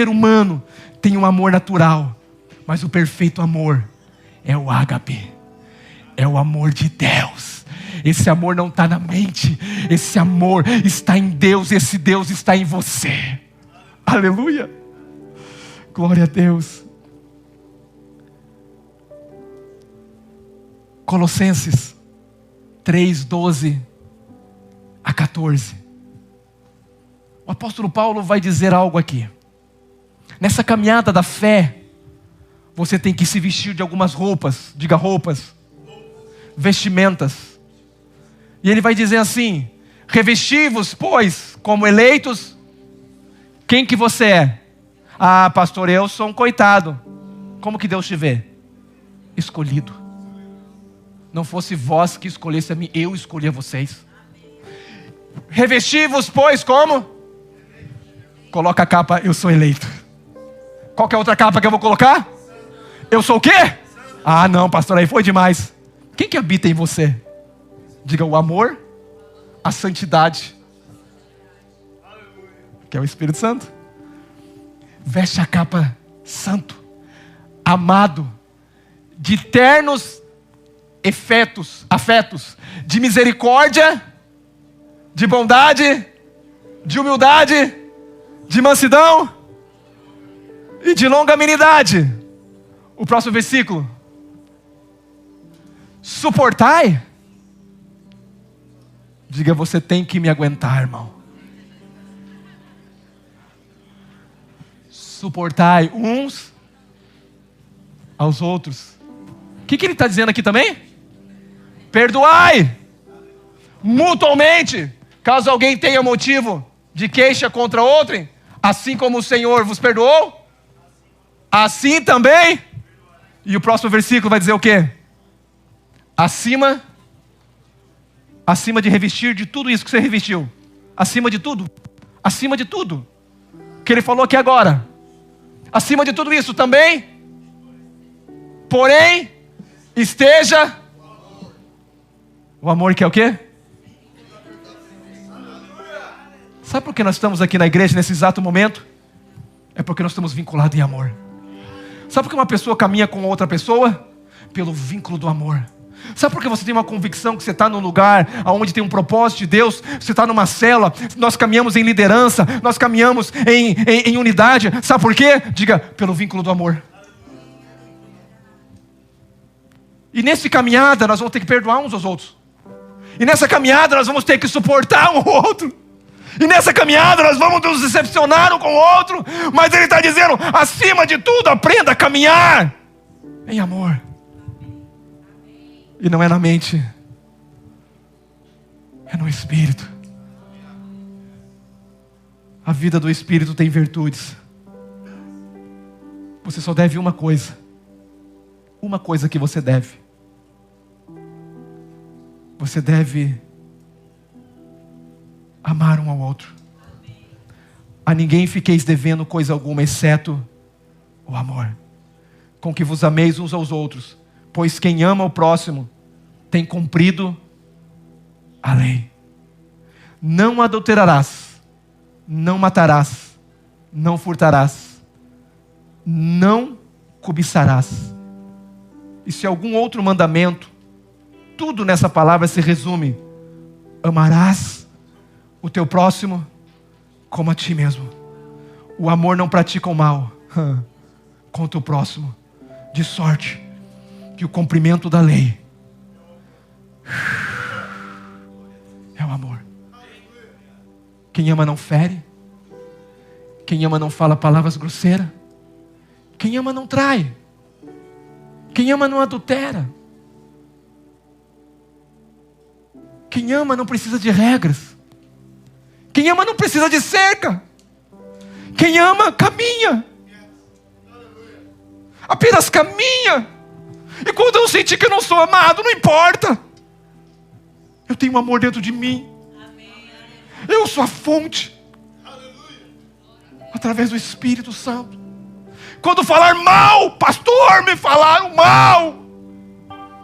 humano tem um amor natural, mas o perfeito amor é o ágape, é o amor de Deus. Esse amor não está na mente, esse amor está em Deus, esse Deus está em você. Aleluia, glória a Deus. Colossenses 3:12 a 14. O apóstolo Paulo vai dizer algo aqui. Nessa caminhada da fé, você tem que se vestir de algumas roupas. Diga: roupas, vestimentas. E ele vai dizer assim: revesti-vos, pois, como eleitos. Quem que você é? Pastor, eu sou um coitado. Como que Deus te vê? Escolhido. Não fosse vós que escolhesse a mim, eu escolhi a vocês. Revesti-vos, pois, como? Coloca a capa: eu sou eleito. Qual que é a outra capa que eu vou colocar? Eu sou o quê? Não, pastor, aí foi demais. Quem que habita em você? Diga: o amor, a santidade, que é o Espírito Santo. Veste a capa: santo, amado, de ternos afetos, de misericórdia, de bondade, de humildade, de mansidão e de longanimidade. O próximo versículo: suportai. Diga: você tem que me aguentar, irmão. Suportai uns aos outros. O que ele está dizendo aqui também? Perdoai mutuamente, caso alguém tenha motivo de queixa contra outro, assim como o Senhor vos perdoou, assim também. E o próximo versículo vai dizer o quê? Acima de revestir de tudo isso que você revestiu. Acima de tudo. Acima de tudo. Que ele falou aqui agora. Acima de tudo isso também. Porém, esteja o amor que é o quê? Sabe por que nós estamos aqui na igreja nesse exato momento? É porque nós estamos vinculados em amor. Sabe por que uma pessoa caminha com outra pessoa? Pelo vínculo do amor. Sabe por que você tem uma convicção que você está num lugar onde tem um propósito de Deus? Você está numa célula, nós caminhamos em liderança, nós caminhamos em unidade. Sabe por quê? Diga, pelo vínculo do amor. E nessa caminhada nós vamos ter que perdoar uns aos outros. E nessa caminhada nós vamos ter que suportar um ao outro. E nessa caminhada nós vamos nos decepcionar um com o outro. Mas Ele está dizendo, acima de tudo, aprenda a caminhar em amor. E não é na mente, é no Espírito. A vida do Espírito tem virtudes. Você só deve uma coisa. Uma coisa que você deve. Você deve amar um ao outro. A ninguém fiqueis devendo coisa alguma, exceto o amor, com que vos ameis uns aos outros. Pois quem ama o próximo tem cumprido a lei. Não adulterarás, não matarás, não furtarás, não cobiçarás. E se algum outro mandamento, tudo nessa palavra se resume: amarás o teu próximo como a ti mesmo. O amor não pratica o mal contra o próximo, de sorte que o cumprimento da lei é o amor. Quem ama não fere. Quem ama não fala palavras grosseiras. Quem ama não trai. Quem ama não adultera. Quem ama não precisa de regras. Quem ama não precisa de cerca. Quem ama caminha. Apenas caminha. E quando eu sentir que eu não sou amado, não importa. Eu tenho um amor dentro de mim. Eu sou a fonte. Através do Espírito Santo. Quando falar mal, pastor, me falaram mal.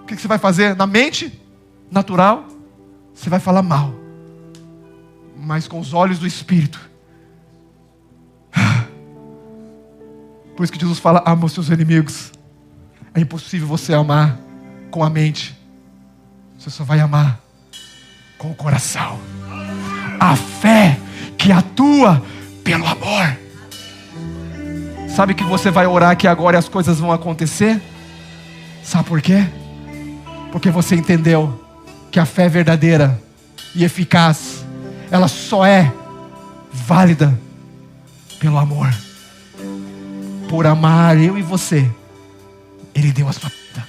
O que você vai fazer? Na mente natural, você vai falar mal. Mas com os olhos do Espírito. Por isso que Jesus fala, ama os seus inimigos. É impossível você amar com a mente. Você só vai amar com o coração. A fé que atua pelo amor. Sabe que você vai orar aqui agora e as coisas vão acontecer? Sabe por quê? Porque você entendeu que a fé verdadeira e eficaz, ela só é válida pelo amor. Por amar eu e você, Ele deu a sua vida.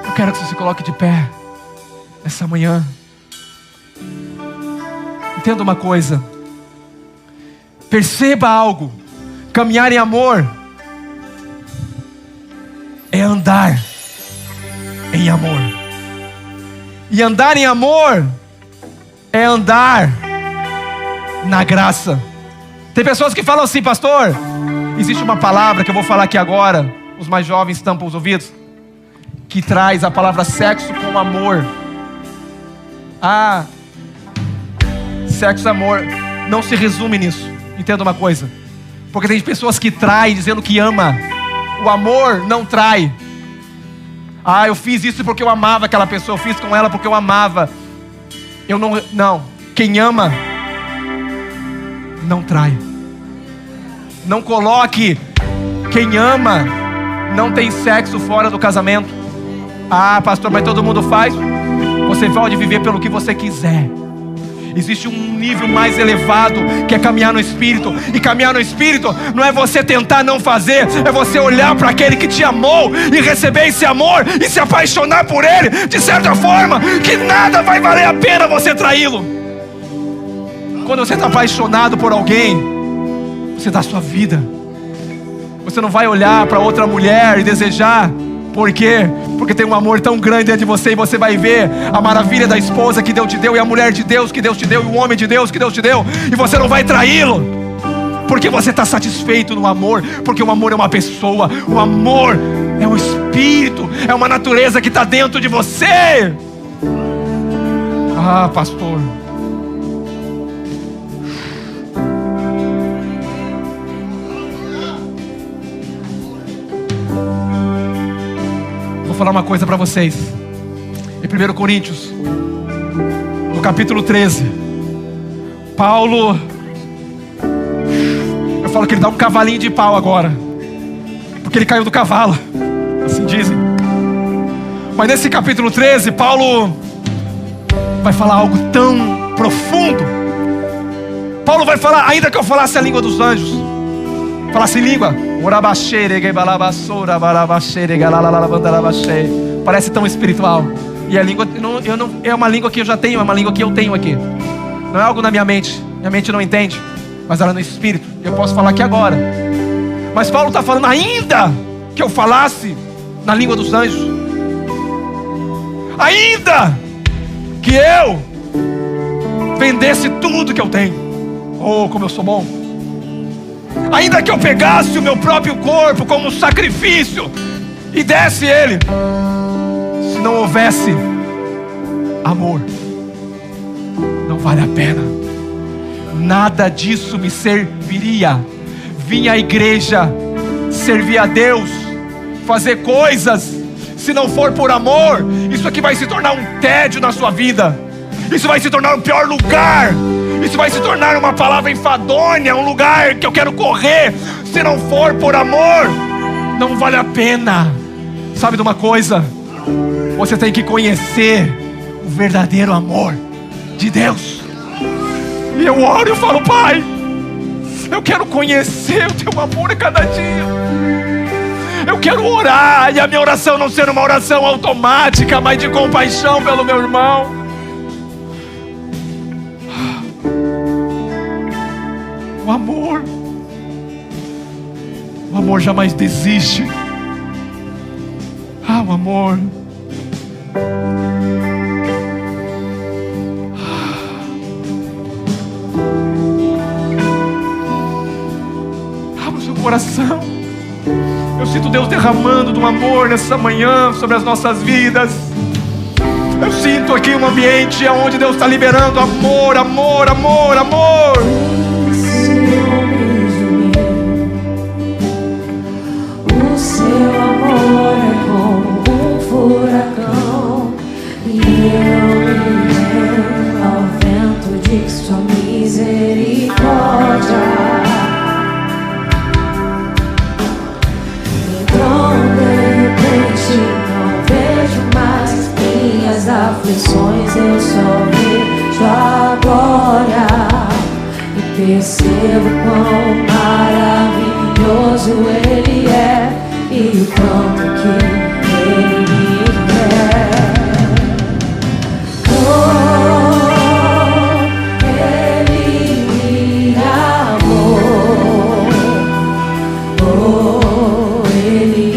Eu quero que você se coloque de pé essa manhã. Entenda uma coisa. Perceba algo. Caminhar em amor é andar em amor. E andar em amor é andar na graça. Tem pessoas que falam assim, pastor, existe uma palavra que eu vou falar aqui agora, os mais jovens tampam os ouvidos, que traz a palavra sexo com amor. Sexo e amor não se resume nisso. Entenda uma coisa, porque tem pessoas que traem dizendo que ama. O amor não trai. Eu fiz isso porque eu amava aquela pessoa, eu fiz com ela porque eu amava. Não, quem ama não trai. Não coloque quem ama não tem sexo fora do casamento. Pastor, mas todo mundo faz. Você pode viver pelo que você quiser. Existe um nível mais elevado, que é caminhar no Espírito. E caminhar no Espírito não é você tentar não fazer, é você olhar para aquele que te amou e receber esse amor e se apaixonar por ele, de certa forma que nada vai valer a pena você traí-lo. Quando você está apaixonado por alguém, você dá sua vida. Você não vai olhar para outra mulher e desejar. Por quê? Porque tem um amor tão grande dentro de você, e você vai ver a maravilha da esposa que Deus te deu, e a mulher de Deus que Deus te deu, e o homem de Deus que Deus te deu, e você não vai traí-lo, porque você está satisfeito no amor, porque o amor é uma pessoa, o amor é um espírito. espírito, é uma natureza que está dentro de você. Ah, pastor. Vou falar uma coisa para vocês. Em 1 Coríntios, no capítulo 13, Paulo, eu falo que ele dá um cavalinho de pau agora, porque ele caiu do cavalo, assim dizem. Mas nesse capítulo 13, Paulo vai falar algo tão profundo. Paulo vai falar, ainda que eu falasse a língua dos anjos, falasse em língua, parece tão espiritual. E a língua, é uma língua que eu já tenho, é uma língua que eu tenho aqui. Não é algo na minha mente não entende, mas ela é no espírito. Eu posso falar aqui agora. Mas Paulo está falando, ainda que eu falasse na língua dos anjos, ainda que eu vendesse tudo que eu tenho, oh, como eu sou bom, ainda que eu pegasse o meu próprio corpo como um sacrifício e desse ele, se não houvesse amor, não vale a pena. Nada disso me serviria. Vim à igreja, servir a Deus, fazer coisas, se não for por amor, isso aqui vai se tornar um tédio na sua vida. Isso vai se tornar o pior lugar. Isso vai se tornar uma palavra enfadonha, um lugar que eu quero correr. Se não for por amor, não vale a pena. Sabe de uma coisa? Você tem que conhecer o verdadeiro amor de Deus. E eu oro e eu falo, Pai, eu quero conhecer o Teu amor a cada dia. Eu quero orar, e a minha oração não ser uma oração automática, mas de compaixão pelo meu irmão. O amor jamais desiste. Ah, o amor. Abra o seu coração. Eu sinto Deus derramando do amor nessa manhã sobre as nossas vidas. Eu sinto aqui um ambiente onde Deus está liberando amor, amor, amor, amor. O seu amor é como um furacão, e eu me rendo ao vento de sua misericórdia. Não vejo mais minhas aflições, eu só vejo a glória e percebo quão maravilhoso Ele é e o tanto que Ele me quer. Oh, Ele me amou. Oh, Ele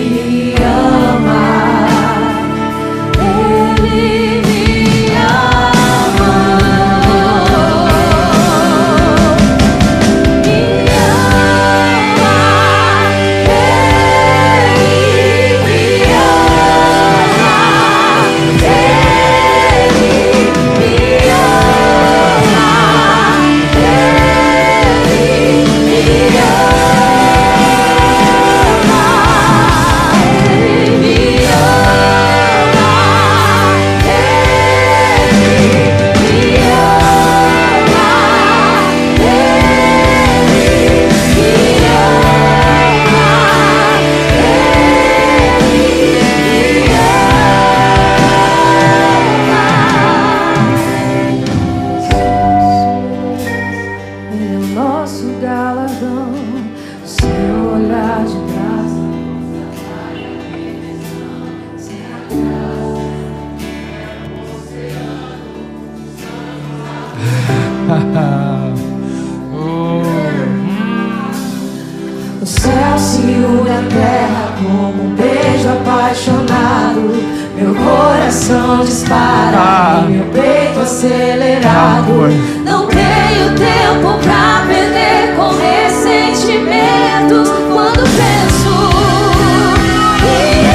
o céu se une à terra como um beijo apaixonado. Meu coração dispara e meu peito acelerado. Não tenho tempo pra perder com ressentimentos quando penso que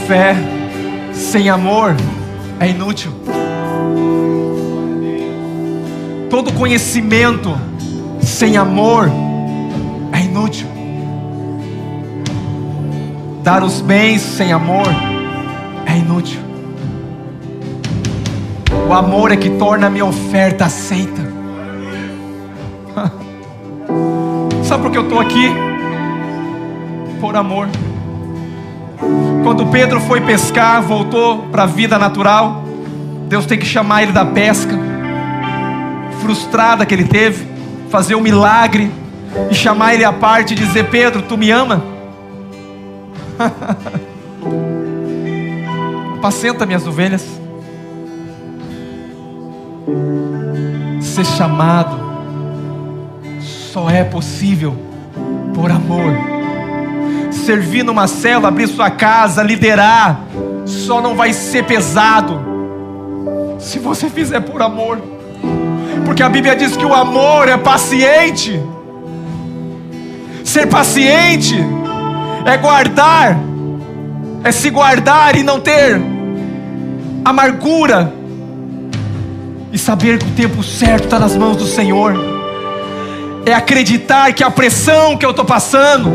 fé sem amor é inútil. Todo conhecimento sem amor é inútil. Dar os bens sem amor é inútil. O amor é que torna a minha oferta aceita. Sabe por que eu estou aqui? Por amor. Quando Pedro foi pescar, voltou para a vida natural, Deus tem que chamar ele da pesca frustrada que ele teve, fazer um milagre e chamar ele à parte e dizer: Pedro, tu me ama? Apacenta minhas ovelhas. Ser chamado só é possível por amor. Servir numa célula, abrir sua casa, liderar, só não vai ser pesado se você fizer por amor. Porque a Bíblia diz que o amor é paciente. Ser paciente é guardar, é se guardar e não ter amargura, e saber que o tempo certo está nas mãos do Senhor. É acreditar que a pressão que eu estou passando,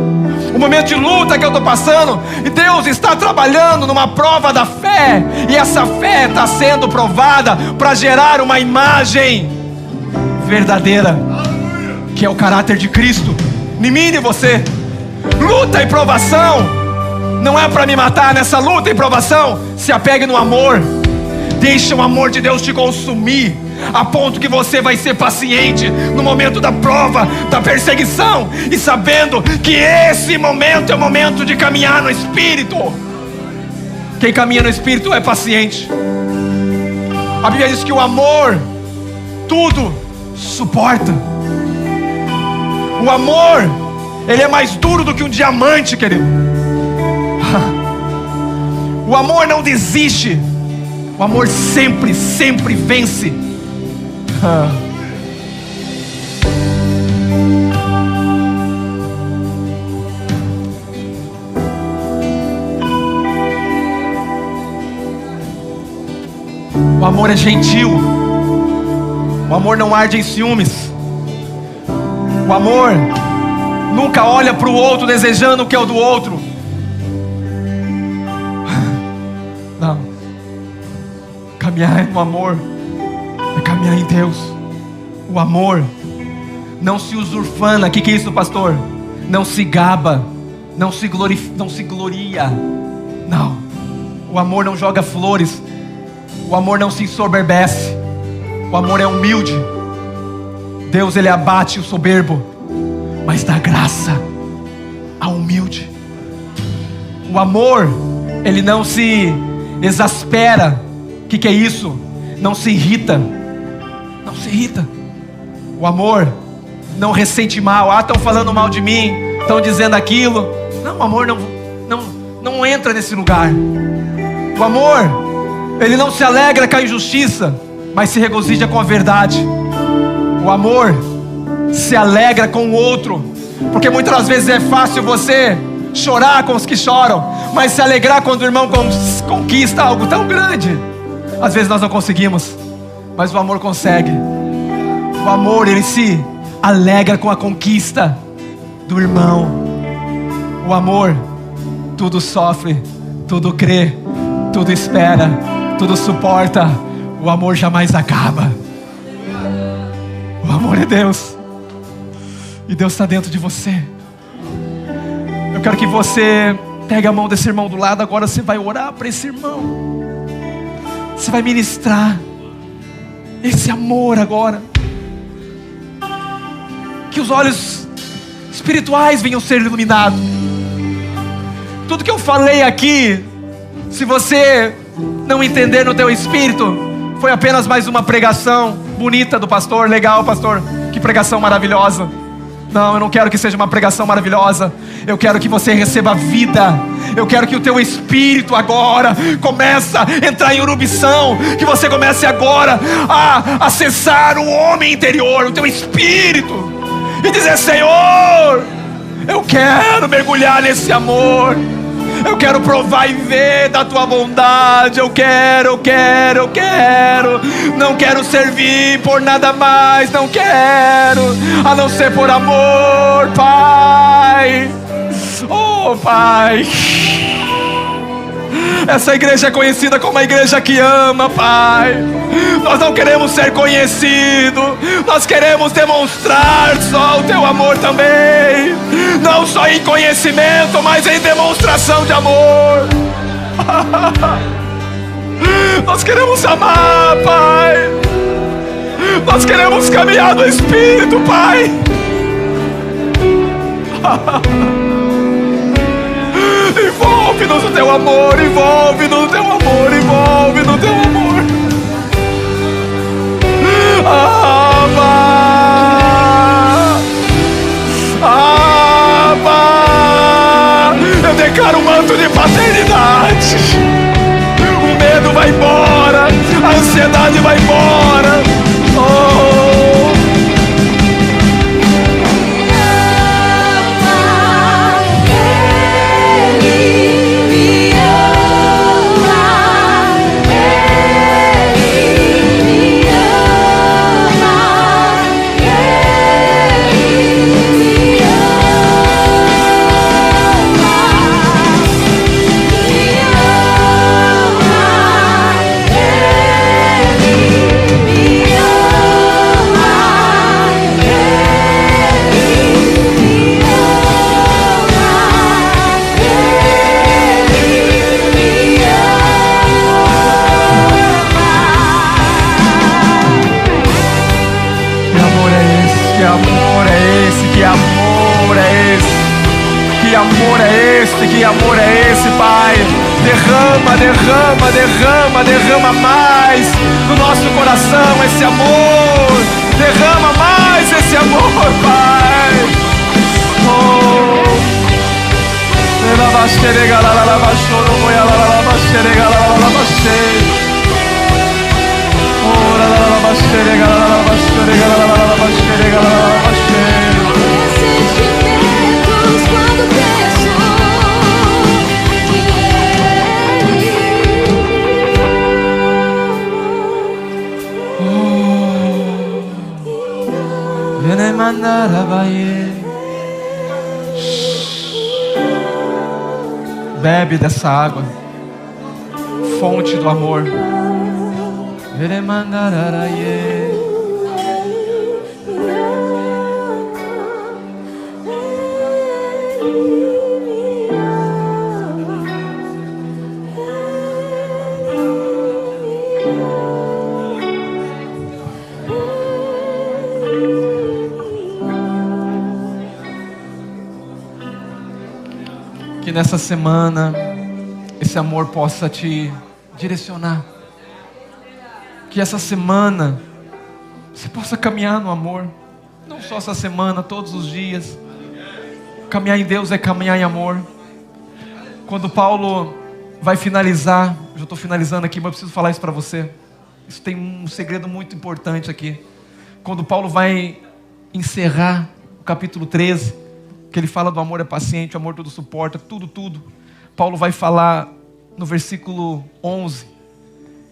o momento de luta que eu estou passando, e Deus está trabalhando numa prova da fé, e essa fé está sendo provada para gerar uma imagem verdadeira, que é o caráter de Cristo em mim e você. Luta e provação não é para me matar. Nessa luta e provação, se apegue no amor. Deixa o amor de Deus te consumir, a ponto que você vai ser paciente no momento da prova, da perseguição, e sabendo que esse momento é o momento de caminhar no Espírito. Quem caminha no Espírito é paciente. A Bíblia diz que o amor tudo suporta. O amor, ele é mais duro do que um diamante, querido. O amor não desiste. O amor sempre, sempre vence. O amor é gentil. O amor não arde em ciúmes. O amor nunca olha para o outro desejando o que é o do outro. Não. Caminhar no amor é caminhar em Deus. O amor não se usurpana. O que é isso, pastor? Não se gaba, não se gloria. Não. O amor não joga flores. O amor não se ensoberbece. O amor é humilde. Deus, ele abate o soberbo, mas dá graça ao humilde. O amor, ele não se exaspera. O que é isso? Não se irrita. Não se irrita. O amor não ressente mal. Ah, estão falando mal de mim, estão dizendo aquilo. Não, o amor não entra nesse lugar. O amor, ele não se alegra com a injustiça, mas se regozija com a verdade. O amor se alegra com o outro, porque muitas das vezes é fácil você chorar com os que choram, mas se alegrar quando o irmão conquista algo tão grande. Às vezes nós não conseguimos, mas o amor consegue. O amor, ele se alegra com a conquista do irmão. O amor tudo sofre, tudo crê, tudo espera, tudo suporta. O amor jamais acaba. O amor é Deus, e Deus está dentro de você. Eu quero que você pegue a mão desse irmão do lado. Agora você vai orar para esse irmão. Você vai ministrar esse amor agora. Que os olhos espirituais venham ser iluminados. Tudo que eu falei aqui, se você não entender no teu espírito, foi apenas mais uma pregação bonita do pastor. Legal, pastor, que pregação maravilhosa. Não, eu não quero que seja uma pregação maravilhosa. Eu quero que você receba vida. Eu quero que o teu espírito agora comece a entrar em erupção. Que você comece agora a acessar o homem interior, o teu espírito, e dizer: Senhor, eu quero mergulhar nesse amor. Eu quero provar e ver da tua bondade. Eu quero. Não quero servir por nada mais. Não quero, a não ser por amor, Pai. Oh, Pai. Essa igreja é conhecida como a igreja que ama, Pai. Nós não queremos ser conhecidos, nós queremos demonstrar só o teu amor também. Não só em conhecimento, mas em demonstração de amor. Nós queremos amar, Pai. Nós queremos caminhar no Espírito, Pai. Envolve-nos no teu amor, envolve-nos no teu amor, envolve no teu amor. Abba, Abba. Eu declaro um manto de paternidade. O medo vai embora, a ansiedade vai embora. Oh. Que amor é esse, Pai? Derrama mais no nosso coração esse amor. Derrama mais esse amor, Pai. Oh. Bebe dessa água, fonte do amor. Que nessa semana esse amor possa te direcionar. Que essa semana você possa caminhar no amor. Não só essa semana, todos os dias. Caminhar em Deus é caminhar em amor. Quando Paulo vai finalizar, eu já estou finalizando aqui, mas eu preciso falar isso para você. Isso tem um segredo muito importante aqui. Quando Paulo vai encerrar o capítulo 13, que ele fala do amor é paciente, o amor tudo suporta, tudo. Paulo vai falar no versículo 11,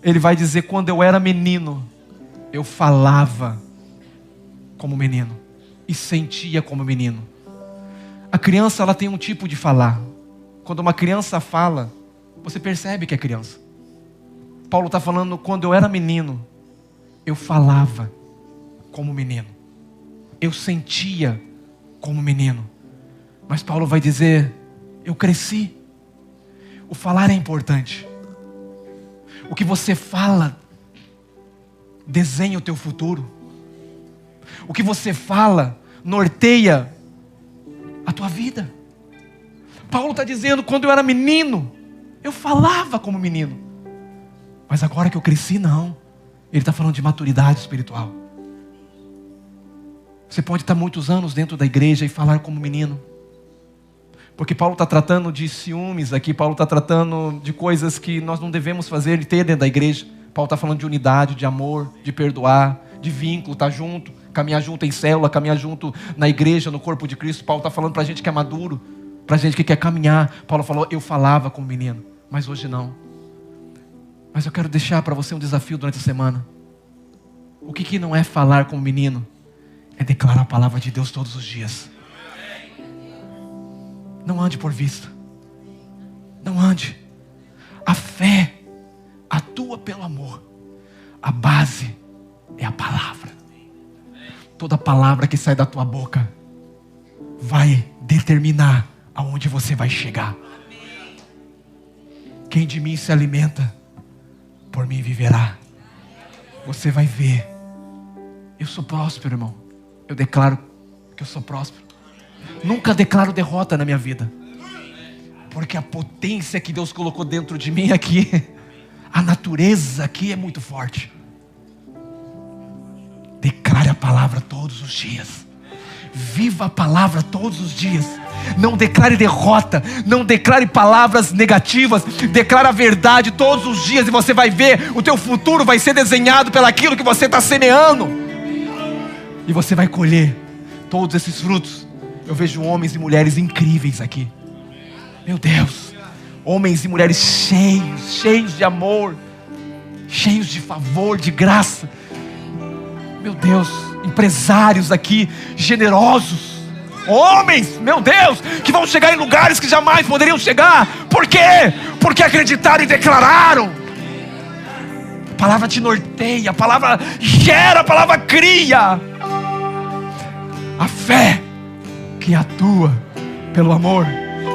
ele vai dizer: quando eu era menino, eu falava como menino e sentia como menino. A criança, ela tem um tipo de falar. Quando uma criança fala, você percebe que é criança. Paulo está falando: quando eu era menino, eu falava como menino, eu sentia como menino. Mas Paulo vai dizer: eu cresci. O falar é importante. O que você fala desenha o teu futuro. O que você fala norteia a tua vida. Paulo está dizendo: quando eu era menino, eu falava como menino. Mas agora que eu cresci, não. Ele está falando de maturidade espiritual. Você pode estar muitos anos dentro da igreja e falar como menino. Porque Paulo está tratando de ciúmes aqui. Paulo está tratando de coisas que nós não devemos fazer e ter dentro da igreja. Paulo está falando de unidade, de amor, de perdoar, de vínculo, estar junto, caminhar junto em célula, caminhar junto na igreja, no corpo de Cristo. Paulo está falando para a gente que é maduro. Para gente que quer caminhar. Paulo falou, eu falava com o menino, mas hoje não. Mas eu quero deixar para você um desafio durante a semana. O que não é falar com o menino? É declarar a palavra de Deus todos os dias. Não ande por vista. Não ande. A fé atua pelo amor. A base é a palavra. Toda palavra que sai da tua boca vai determinar aonde você vai chegar. Quem de mim se alimenta, por mim viverá. Você vai ver. Eu sou próspero, irmão. Eu declaro que eu sou próspero. Nunca declaro derrota na minha vida. Porque a potência que Deus colocou dentro de mim aqui, a natureza aqui é muito forte. Declare a palavra todos os dias. Viva a palavra todos os dias. Não declare derrota. Não declare palavras negativas. Declare a verdade todos os dias. E você vai ver, o teu futuro vai ser desenhado pelaquilo que você está semeando. E você vai colher todos esses frutos. Eu vejo homens e mulheres incríveis aqui. Meu Deus. Homens e mulheres cheios de amor, cheios de favor, de graça. Meu Deus, empresários aqui, generosos. Homens, meu Deus, que vão chegar em lugares que jamais poderiam chegar. Por quê? Porque acreditaram e declararam. A palavra te norteia, a palavra gera, a palavra cria. A fé que atua pelo amor.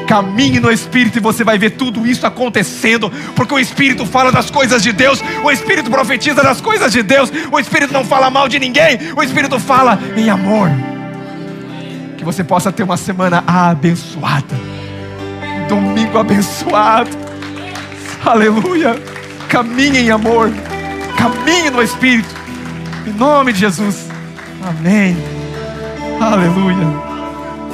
Caminhe no Espírito e você vai ver tudo isso acontecendo. Porque o Espírito fala das coisas de Deus. O Espírito profetiza das coisas de Deus. O Espírito não fala mal de ninguém. O Espírito fala em amor. Que você possa ter uma semana abençoada. Domingo abençoado. Aleluia. Caminhe em amor. Caminhe no Espírito. Em nome de Jesus. Amém. Aleluia.